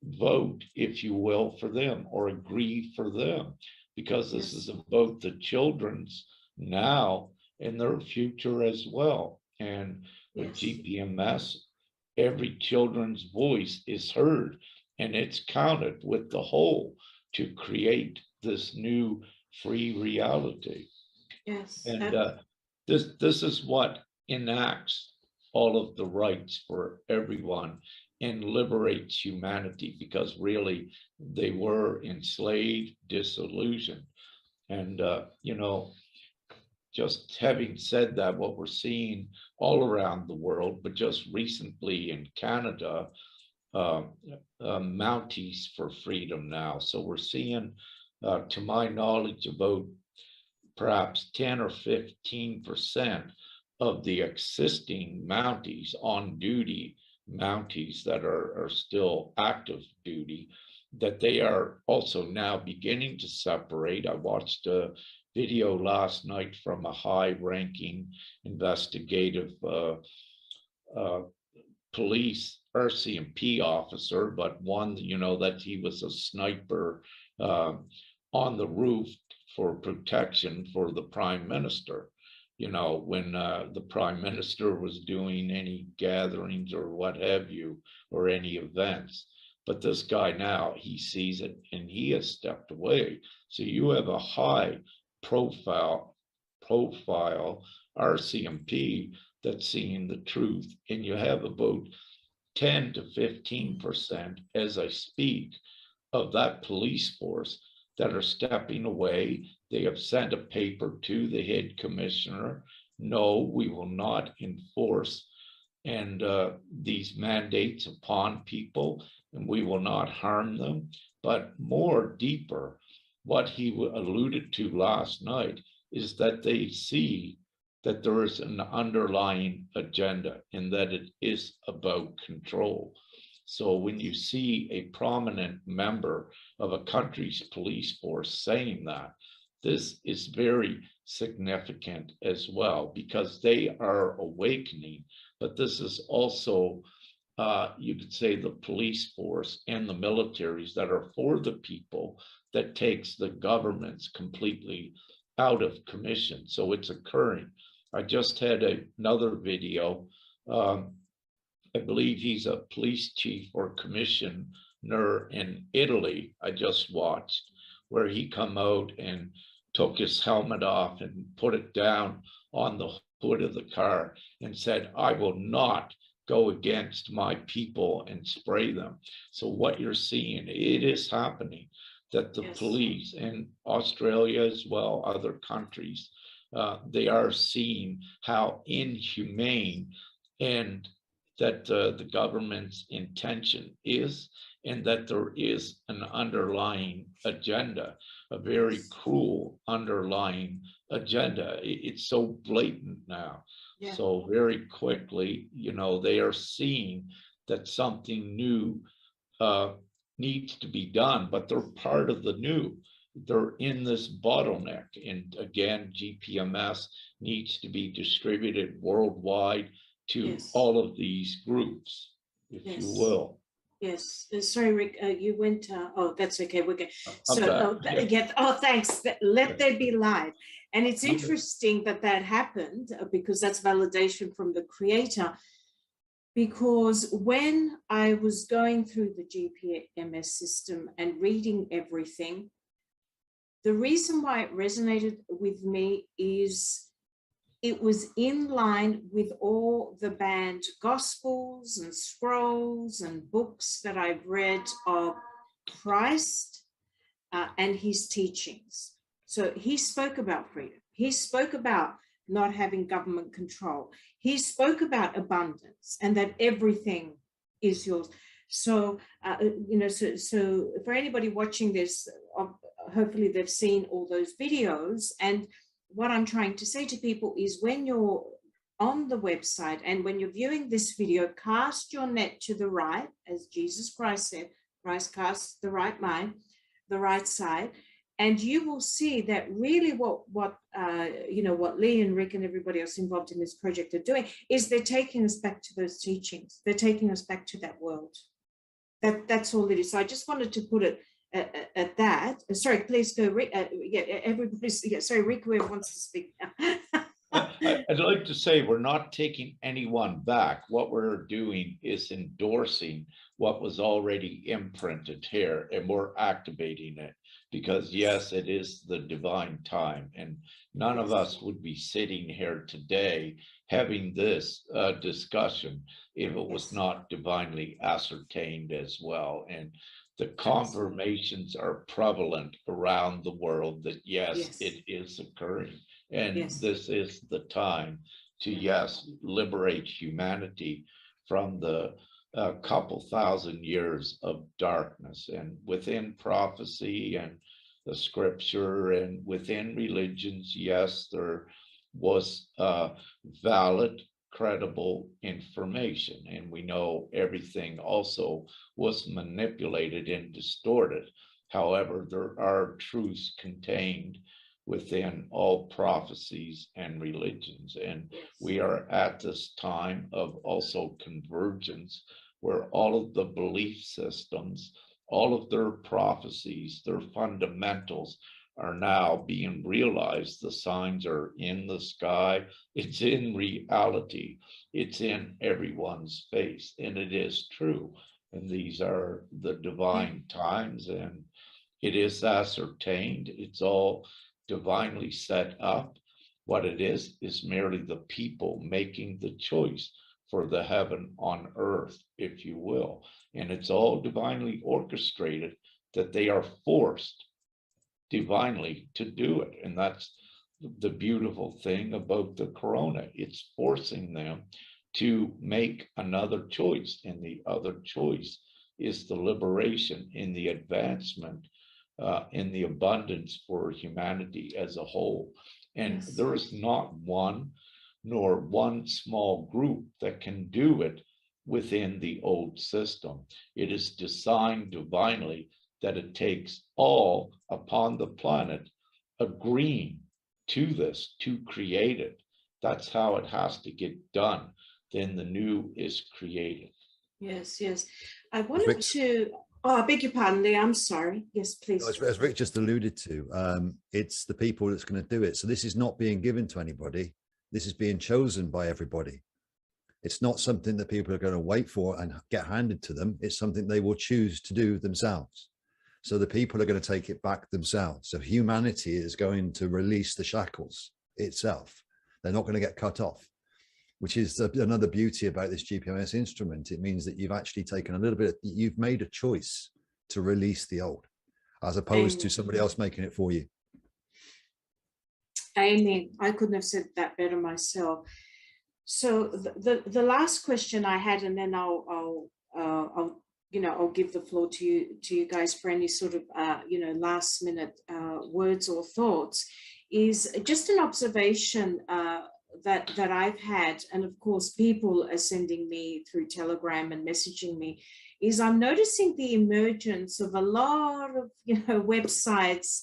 vote, if you will, for them, or agree for them, because this is about the children's now and their future as well. And with GPMS, every children's voice is heard, and it's counted with the whole to create this new free reality. And this is what enacts all of the rights for everyone and liberates humanity, because really they were enslaved, disillusioned. And you know, just having said that, what we're seeing all around the world, but just recently in Canada, Mounties for Freedom now. So we're seeing, to my knowledge, about perhaps 10 or 15% of the existing Mounties, on duty Mounties that are still active duty, that they are also now beginning to separate. I watched a video last night from a high-ranking investigative police RCMP officer, but one, you know, that he was a sniper on the roof for protection for the Prime Minister. You know, when the Prime Minister was doing any gatherings or what have you, or any events. But this guy now, he sees it and he has stepped away. So you have a high profile RCMP that's seeing the truth, and you have about 10 to 15% as I speak of that police force that are stepping away. They have sent a paper to the head commissioner. No, we will not enforce and these mandates upon people, and we will not harm them. But more deeper, what he alluded to last night is that they see that there is an underlying agenda and that it is about control. So when you see a prominent member of a country's police force saying that, this is very significant as well, because they are awakening, but this is also, you could say, the police force and the militaries that are for the people that takes the governments completely out of commission. So it's occurring. I just had another video. I believe he's a police chief or commissioner in Italy, I just watched, where he come out and took his helmet off and put it down on the hood of the car and said, I will not go against my people and spray them. So what you're seeing, it is happening, that the police in Australia as well, other countries, they are seeing how inhumane and that the government's intention is, and that there is an underlying agenda, a very cruel underlying agenda. It's so blatant now. Yeah. So very quickly, you know, they are seeing that something new needs to be done, but they're part of the new. They're in this bottleneck. And again, GPMS needs to be distributed worldwide to all of these groups, if you will. Yes. Sorry, Rick, you went, oh, that's okay. We're good. So, oh, thanks. Let there be light. And it's interesting that that happened, because that's validation from the creator. Because when I was going through the GPMS system and reading everything, the reason why it resonated with me is it was in line with all the banned gospels and scrolls and books that I've read of Christ and his teachings. So he spoke about freedom. He spoke about not having government control. He spoke about abundance and that everything is yours. So, you know, so for anybody watching this, hopefully they've seen all those videos. And what I'm trying to say to people is, when you're on the website and when you're viewing this video, cast your net to the right, as Jesus Christ said. Christ casts the right mind, the right side, and you will see that really what you know, what Lee and Rick and everybody else involved in this project are doing is they're taking us back to those teachings. They're taking us back to that world. That's all it is. So I just wanted to put it at that. Sorry, please go, Rick. Yeah, everybody's, yeah, sorry, Rick, whoever wants to speak. I'd like to say we're not taking anyone back. What we're doing is endorsing what was already imprinted here, and we're activating it, because yes, it is the divine time, and none of us would be sitting here today having this discussion if it was not divinely ascertained as well. And the confirmations are prevalent around the world that yes, it is occurring. And this is the time to, yes, liberate humanity from the couple thousand years of darkness. And within prophecy and the scripture and within religions, yes, there was valid, credible information. And we know everything also was manipulated and distorted. However, there are truths contained within all prophecies and religions. And we are at this time of also convergence, where all of the belief systems, all of their prophecies, their fundamentals are now being realized. The signs are in the sky. It's in reality. It's in everyone's face, and it is true. And these are the divine times, and it is ascertained. It's all divinely set up. What it is merely the people making the choice for the heaven on earth, if you will. And it's all divinely orchestrated, that they are forced divinely to do it. And that's the beautiful thing about the corona. It's forcing them to make another choice, and the other choice is the liberation in the advancement in the abundance for humanity as a whole. And there is not one nor one small group that can do it within the old system. It is designed divinely that it takes all upon the planet agreeing to this to create it. That's how it has to get done. Then the new is created. Yes, yes. I As wanted Rick, to, oh, I beg your pardon, Lee. I'm sorry. Yes, please. as Rick just alluded to, it's the people that's going to do it. So this is not being given to anybody. This is being chosen by everybody. It's not something that people are going to wait for and get handed to them. It's something they will choose to do themselves. So the people are going to take it back themselves. So humanity is going to release the shackles itself. They're not going to get cut off, which is another beauty about this GPMS instrument. It means that you've actually taken a little bit, you've made a choice to release the old, as opposed to somebody else making it for you. Amen. I couldn't have said that better myself. So the last question I had, and then I'll give the floor to you guys for any sort of last minute words or thoughts, is just an observation that I've had, and of course people are sending me through Telegram and messaging me, is I'm noticing the emergence of a lot of websites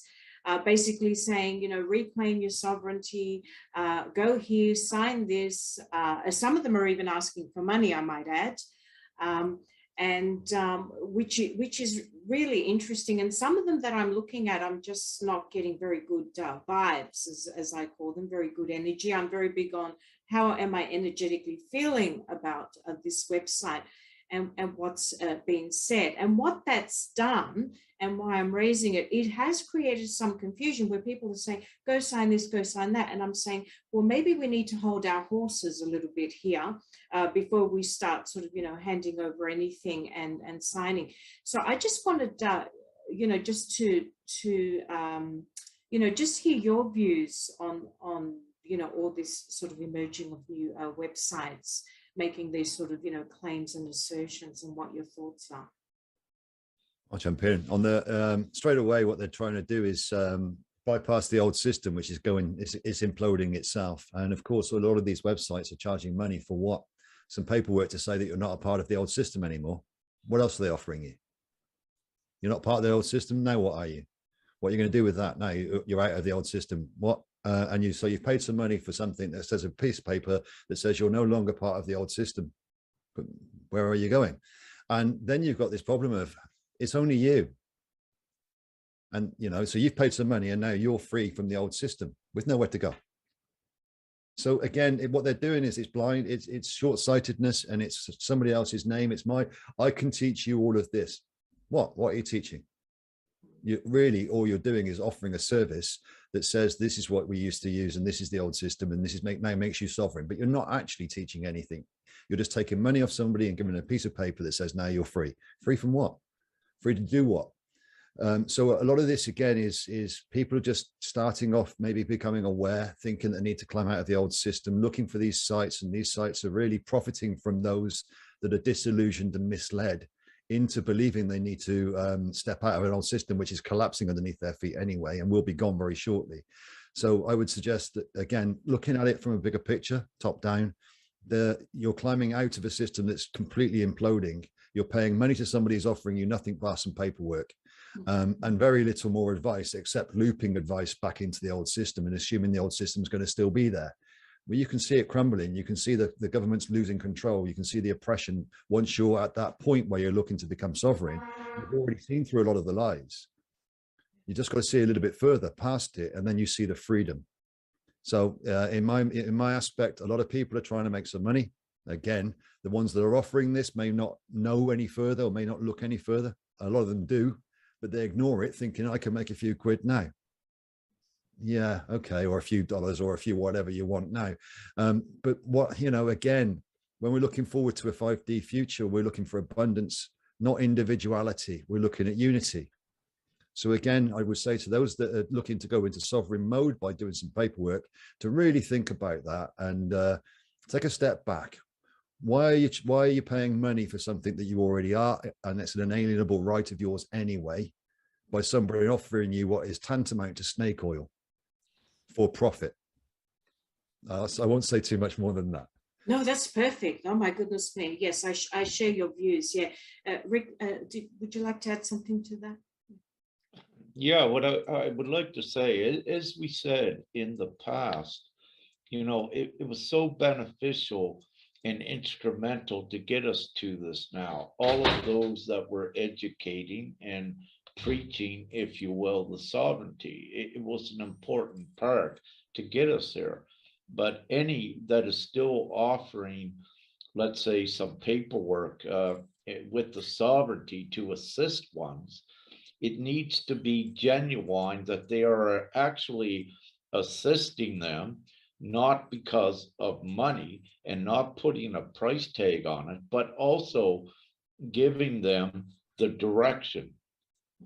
basically saying, reclaim your sovereignty, go here, sign this. Some of them are even asking for money, I might add, which is really interesting. And some of them that I'm looking at, I'm just not getting very good vibes, as I call them, very good energy. I'm very big on how am I energetically feeling about this website and what's being said. And what that's done, and why I'm raising it, it has created some confusion where people are saying, go sign this, go sign that. And I'm saying, well, maybe we need to hold our horses a little bit here before we start sort of, handing over anything and signing. So I just wanted, just to just hear your views on all this sort of emerging of new websites, making these sort of, claims and assertions, and what your thoughts are. I'll jump in on the straight away. What they're trying to do is bypass the old system, which is it's imploding itself. And of course, a lot of these websites are charging money for what? Some paperwork to say that you're not a part of the old system anymore. What else are they offering you? You're not part of the old system. Now what are you? What are you going to do with that? Now you're out of the old system. What? So you've paid some money for something that says a piece of paper that says you're no longer part of the old system. But where are you going? And then you've got this problem of, it's only you. And, so you've paid some money and now you're free from the old system with nowhere to go. So again, what they're doing is it's blind, it's short-sightedness, and it's somebody else's name. I can teach you all of this. What are you teaching? All you're doing is offering a service that says this is what we used to use and this is the old system and this is now makes you sovereign, but you're not actually teaching anything. You're just taking money off somebody and giving a piece of paper that says now you're free. Free from what? Free to do what? So a lot of this again is people are just starting off, maybe becoming aware, thinking they need to climb out of the old system, looking for these sites, and these sites are really profiting from those that are disillusioned and misled into believing they need to step out of an old system, which is collapsing underneath their feet anyway, and will be gone very shortly. So I would suggest that, again, looking at it from a bigger picture, top down, you're climbing out of a system that's completely imploding. You're paying money to somebody who's offering you nothing but some paperwork and very little more advice, except looping advice back into the old system and assuming the old system is going to still be there. Well, you can see it crumbling. You can see the government's losing control. You can see the oppression. Once you're at that point where you're looking to become sovereign, you've already seen through a lot of the lies. You just got to see a little bit further past it, and then you see the freedom. So in my aspect, a lot of people are trying to make some money. Again, the ones that are offering this may not know any further or may not look any further. A lot of them do, but they ignore it, thinking I can make a few quid now. Yeah, okay, or a few dollars or a few whatever you want now. But what, again, when we're looking forward to a 5D future, we're looking for abundance, not individuality. We're looking at unity. So again, I would say to those that are looking to go into sovereign mode by doing some paperwork, to really think about that and take a step back. Why are you paying money for something that you already are, and it's an inalienable right of yours anyway, by somebody offering you what is tantamount to snake oil for profit? So I won't say too much more than that. No, that's perfect. Oh my goodness me. Yes, I share your views. Yeah. Rick, would you like to add something to that? Yeah, what I would like to say, as we said in the past, you know, it was so beneficial and instrumental to get us to this now. All of those that were educating and preaching, if you will, the sovereignty, it was an important part to get us there. But any that is still offering, let's say, some paperwork with the sovereignty to assist ones, it needs to be genuine that they are actually assisting them, not because of money and not putting a price tag on it, but also giving them the direction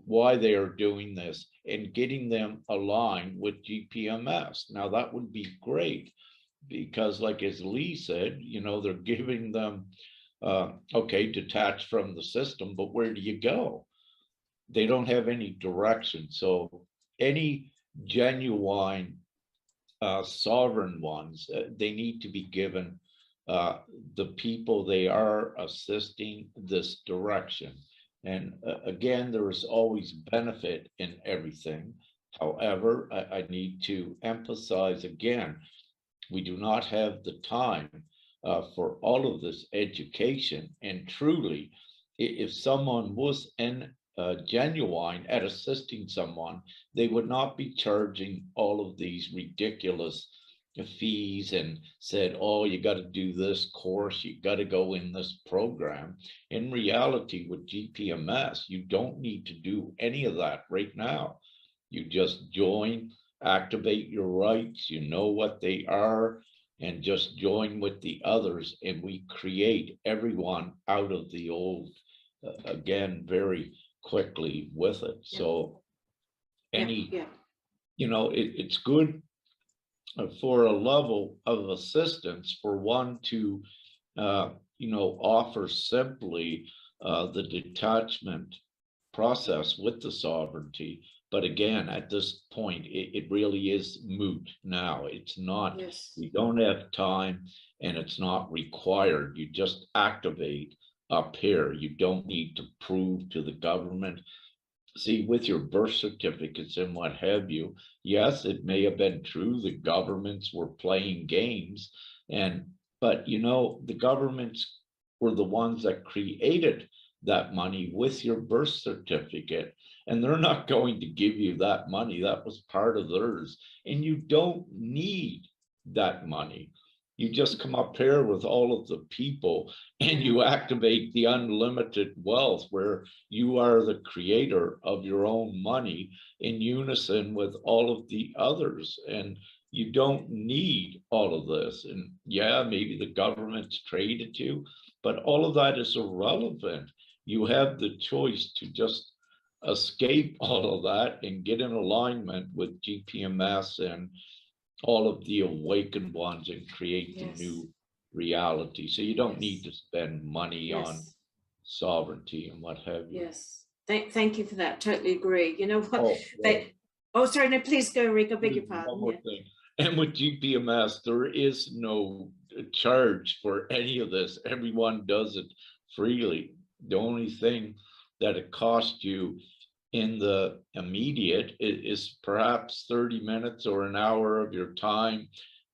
why they are doing this and getting them aligned with GPMS. Now that would be great because, like as Lee said, you know, they're giving them okay, detached from the system, but where do you go? They don't have any direction. So any genuine sovereign ones, they need to be given the people they are assisting this direction. And again, there is always benefit in everything. However, I need to emphasize again, we do not have the time for all of this education. And truly, if someone was genuine at assisting someone, they would not be charging all of these ridiculous fees and said, oh, you got to do this course, you got to go in this program. In reality, with GPMS, you don't need to do any of that right now. You just join, activate your rights, you know what they are, and just join with the others. And we create everyone out of the old, again, very quickly with it. Yeah. So any, you know, it's good for a level of assistance for one to, you know, offer simply the detachment process with the sovereignty. But again, at this point, it really is moot now. It's not, we don't have time and it's not required. You just activate up here. You don't need to prove to the government. See, with your birth certificates and what have you, yes, it may have been true the governments were playing games, but you know, the governments were the ones that created that money with your birth certificate, and they're not going to give you that money. That was part of theirs, and you don't need that money. You just come up here with all of the people and you activate the unlimited wealth where you are the creator of your own money in unison with all of the others. And you don't need all of this. And yeah, maybe the government's traded you, but all of that is irrelevant. You have the choice to just escape all of that and get in alignment with GPMS and all of the awakened ones and create the new reality. So you don't need to spend money on sovereignty and what have you. Yes. Thank you for that. Totally agree. You know what? Oh, sorry. No, please go, Rick. I beg your pardon. One more thing. And with GPMS, there is no charge for any of this. Everyone does it freely. The only thing that it costs you in the immediate is perhaps 30 minutes or an hour of your time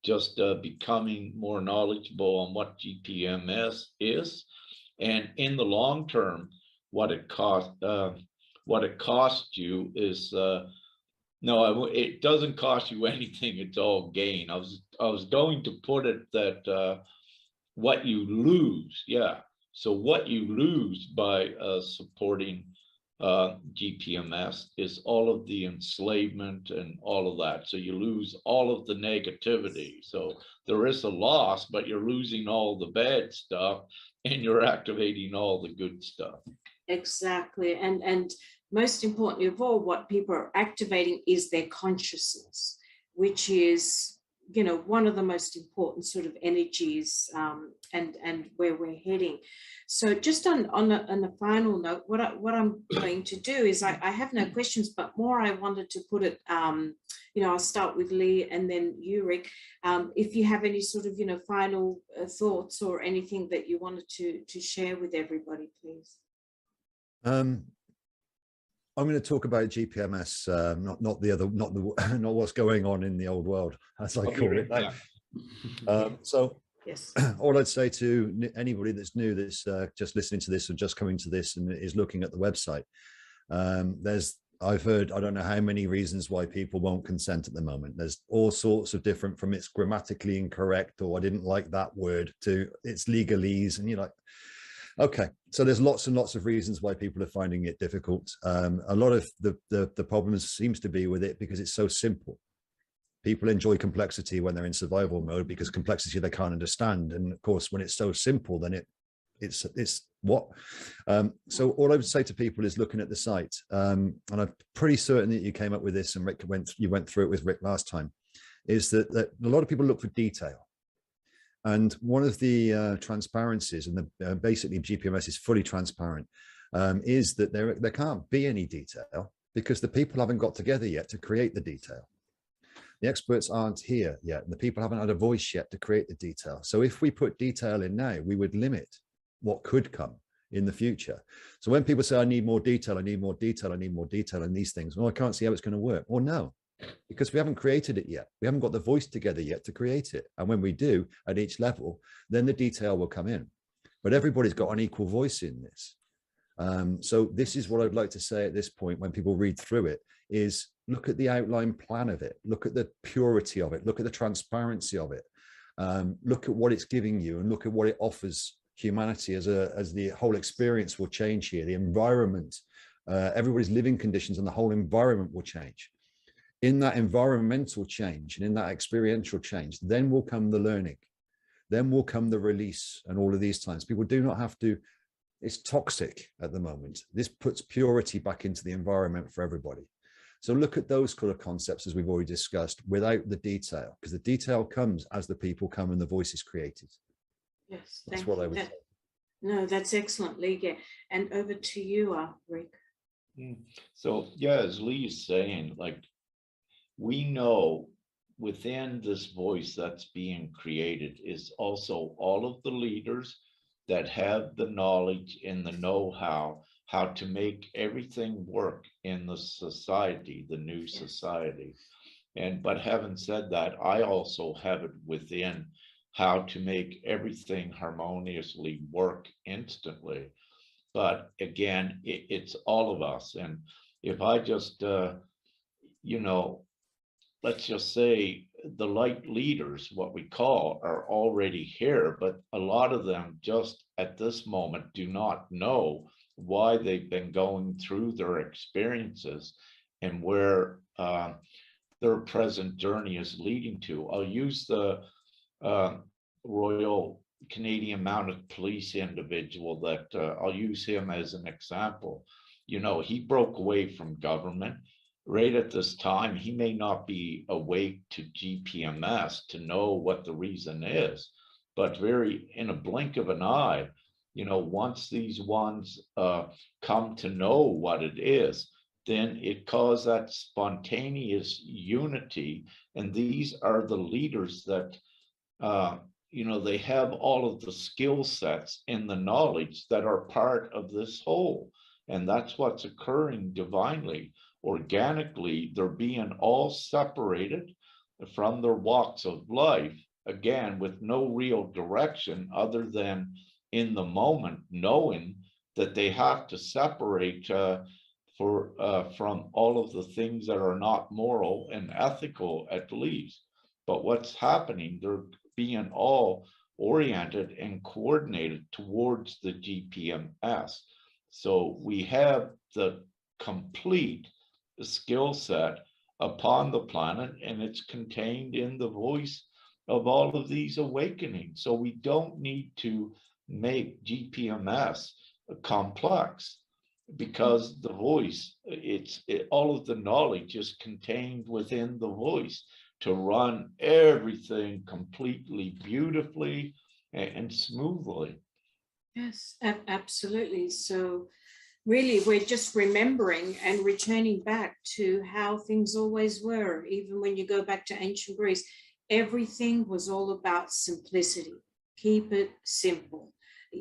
just becoming more knowledgeable on what GPMS is, and in the long term what it costs you is no, it doesn't cost you anything. It's all gain. I was going to put it that what you lose, so what you lose by supporting GPMS is all of the enslavement and all of that. So you lose all of the negativity. So there is a loss, but you're losing all the bad stuff and you're activating all the good stuff. Exactly. And most importantly of all, what people are activating is their consciousness, which is, you know, one of the most important sort of energies and where we're heading. So just on a final note, what I'm going to do is I have no questions, but more I wanted to put it I'll start with Lee and then you, Rick. If you have any sort of, final thoughts or anything that you wanted to share with everybody, please. I'm going to talk about GPMS, not the other, not what's going on in the old world, as I call it. So yes, all I'd say to anybody that's new, that's just listening to this or just coming to this and is looking at the website, I've heard, I don't know how many reasons why people won't consent at the moment. There's all sorts of different, from it's grammatically incorrect, or I didn't like that word, to it's legalese, and you're like, okay, so there's lots and lots of reasons why people are finding it difficult. A lot of the problems seems to be with it because it's so simple. People enjoy complexity when they're in survival mode, because complexity they can't understand. And of course, when it's so simple, then it's what? So all I would say to people is looking at the site, and I'm pretty certain that you came up with this, and Rick you went through it with Rick last time, is that a lot of people look for detail. And one of the transparencies, and basically GPMS is fully transparent, is that there can't be any detail because the people haven't got together yet to create the detail. The experts aren't here yet, and the people haven't had a voice yet to create the detail. So if we put detail in now, we would limit what could come in the future. So when people say, I need more detail, I need more detail, I need more detail in these things, well, I can't see how it's going to work. Well, no, because we haven't created it yet. We haven't got the voice together yet to create it. And when we do at each level, then the detail will come in. But everybody's got an equal voice in this. So this is what I'd like to say at this point when people read through it, is look at the outline plan of it, look at the purity of it, look at the transparency of it, look at what it's giving you, and look at what it offers humanity as the whole experience will change here. The environment, everybody's living conditions and the whole environment will change. In that environmental change and in that experiential change, then will come the learning, then will come the release. And all of these times people do not have to, it's toxic at the moment. This puts purity back into the environment for everybody. So look at those kind of concepts, as we've already discussed, without the detail, because the detail comes as the people come and the voice is created. Yes, that's what I would say. No, that's excellent, Lee. And over to you, Rick. So yeah, as Lee is saying, like, we know within this voice that's being created is also all of the leaders that have the knowledge and the know-how to make everything work in the society, the new society. But having said that, I also have it within how to make everything harmoniously work instantly. But again, it's all of us. And if I just, let's just say the light leaders, what we call, are already here, but a lot of them just at this moment do not know why they've been going through their experiences and where their present journey is leading to. I'll use the Royal Canadian Mounted Police individual that I'll use him as an example. He broke away from government. Right at this time, he may not be awake to GPMS to know what the reason is, but in a blink of an eye, once these ones come to know what it is, then it caused that spontaneous unity. And these are the leaders that, they have all of the skill sets and the knowledge that are part of this whole. And that's what's occurring divinely. Organically, they're being all separated from their walks of life, again, with no real direction other than in the moment knowing that they have to separate from all of the things that are not moral and ethical, at least. But what's happening, they're being all oriented and coordinated towards the GPMS. So we have the complete skill set upon the planet, and it's contained in the voice of all of these awakenings. So we don't need to make GPMS complex, because the voice, all of the knowledge is contained within the voice to run everything completely beautifully and smoothly. Yes, absolutely. So really, we're just remembering and returning back to how things always were. Even when you go back to ancient Greece, everything was all about simplicity. Keep it simple.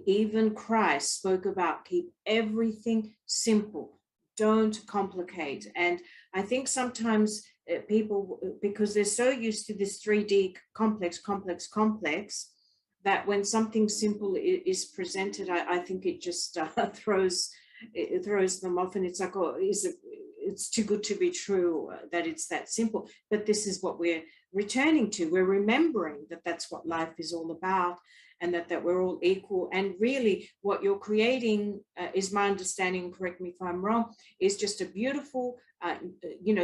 Even Christ spoke about keep everything simple. Don't complicate. And I think sometimes people, because they're so used to this 3D complex, that when something simple is presented, I think it just throws them off, and it's like, oh, it's too good to be true that it's that simple. But this is what we're returning to. We're remembering that that's what life is all about, and that we're all equal. And really what you're creating, is my understanding, correct me if I'm wrong, is just a beautiful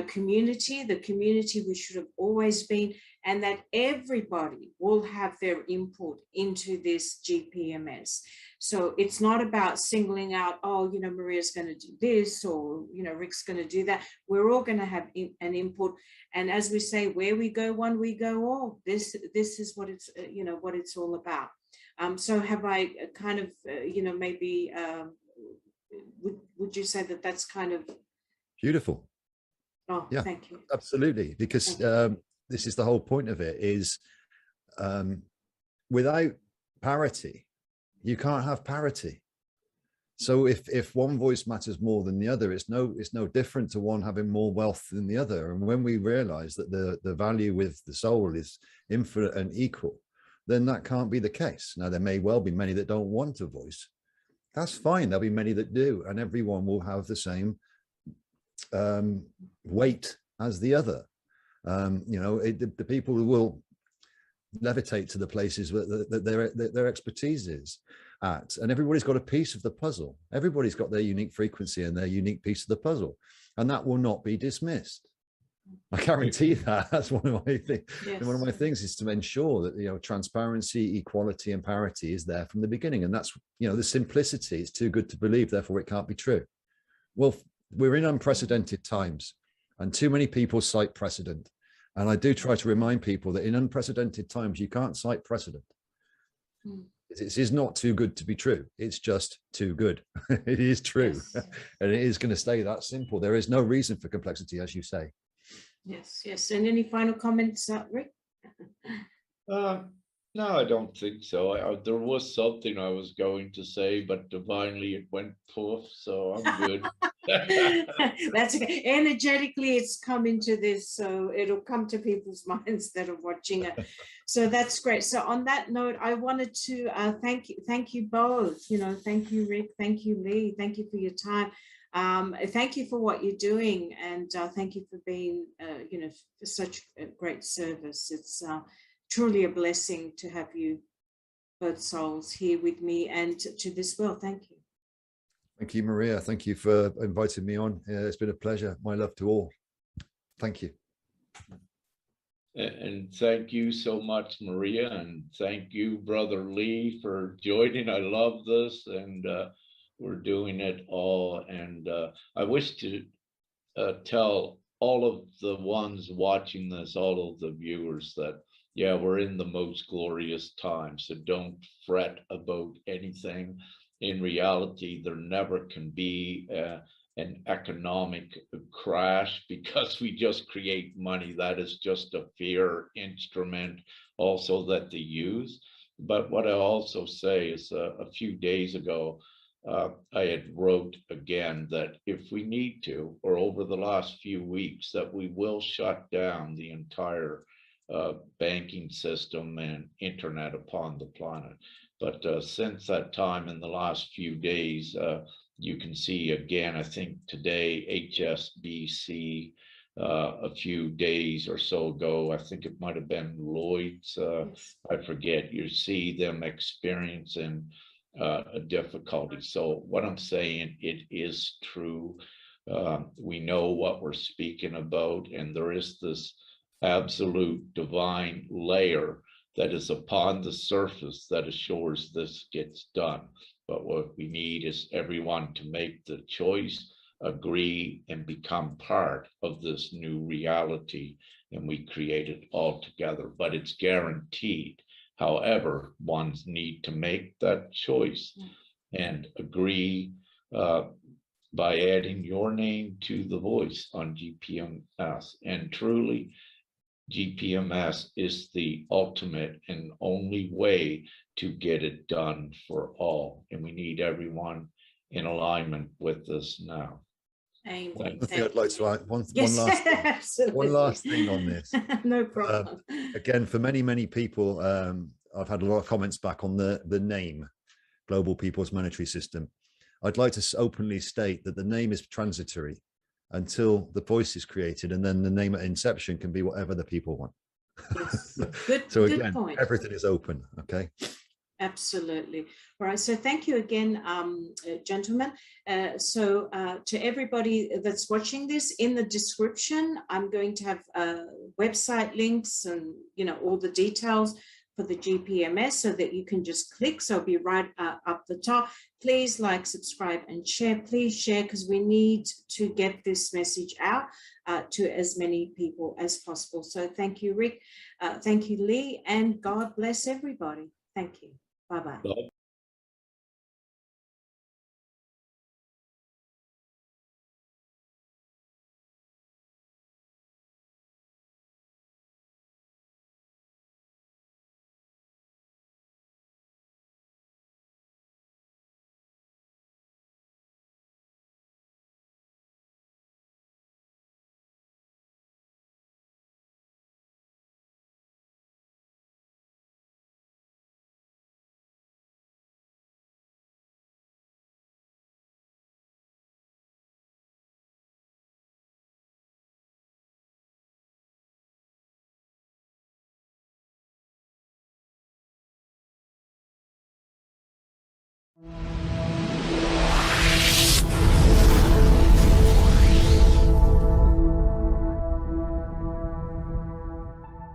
community, the community we should have always been, and that everybody will have their input into this GPMS. So it's not about singling out, oh, Maria's going to do this, or, Rick's going to do that. We're all going to have an input. And as we say, where we go one, we go all. This is what it's, what it's all about. So have I kind of, maybe, would you say that that's kind of beautiful? Oh, yeah, thank you. Absolutely, because this is the whole point of it, is without parity, you can't have parity. So if one voice matters more than the other, it's no different to one having more wealth than the other. And when we realize that the value with the soul is infinite and equal, then that can't be the case. Now, there may well be many that don't want a voice. That's fine. There'll be many that do, and everyone will have the same weight as the other. The people who will levitate to the places that their expertise is at, and everybody's got a piece of the puzzle. Everybody's got their unique frequency and their unique piece of the puzzle, and that will not be dismissed. I guarantee that. That's one of my things. Yes. One of my things is to ensure that transparency, equality, and parity is there from the beginning. And that's the simplicity. It's too good to believe, therefore it can't be true. Well, we're in unprecedented times, and too many people cite precedent. And I do try to remind people that in unprecedented times, you can't cite precedent. It is not too good to be true. It's just too good. It is true. Yes. And it is going to stay that simple. There is no reason for complexity, as you say. Yes. And any final comments, Rick? No, I don't think so. There was something I was going to say, but divinely it went poof, so I'm good. That's okay. Energetically, it's come into this, so it'll come to people's minds that are watching it. So that's great. So on that note, I wanted to thank you both. Thank you, Rick. Thank you, Lee. Thank you for your time. Thank you for what you're doing, and thank you for being, for such a great service. It's truly a blessing to have you both souls here with me and to this world. Thank you. Thank you, Maria. Thank you for inviting me on. It's been a pleasure. My love to all. Thank you. And thank you so much, Maria. And thank you, Brother Lee, for joining. I love this, and we're doing it all. And I wish to tell all of the ones watching this, all of the viewers, that yeah, we're in the most glorious time. So don't fret about anything. In reality, there never can be an economic crash because we just create money. That is just a fear instrument also that they use. But what I also say is a few days ago, I had wrote again that if we need to, or over the last few weeks, that we will shut down the entire banking system and internet upon the planet. But since that time, in the last few days, you can see again, I think today, HSBC, a few days or so ago, I think it might have been Lloyd's, I forget, you see them experiencing a difficulty. So what I'm saying, it is true. We know what we're speaking about, and there is this absolute divine layer that is upon the surface that assures this gets done. But what we need is everyone to make the choice, agree, and become part of this new reality, and we create it all together. But it's guaranteed. However, ones need to make that choice and agree by adding your name to the voice on GPMS. And truly, GPMS is the ultimate and only way to get it done for all. And we need everyone in alignment with this now. Amen. Thank I think I'd like to add one Yes, last thing. absolutely. One last thing on this. No problem. Again, for many people, I've had a lot of comments back on the name, Global People's Monetary System. I'd like to openly state that the name is transitory until the voice is created, and then the name at inception can be whatever the people want. Yes. Good, So good again, point. everything is open. Okay. Absolutely. All right. So thank you again, gentlemen. To everybody that's watching this, in the description, I'm going to have website links and, you know, all the details for the GPMS so that you can just click. So it'll be right up the top. Please like, subscribe, and share. Please share, because we need to get this message out to as many people as possible. So thank you, Rick. Thank you, Lee, and God bless everybody. Thank you. Bye-bye.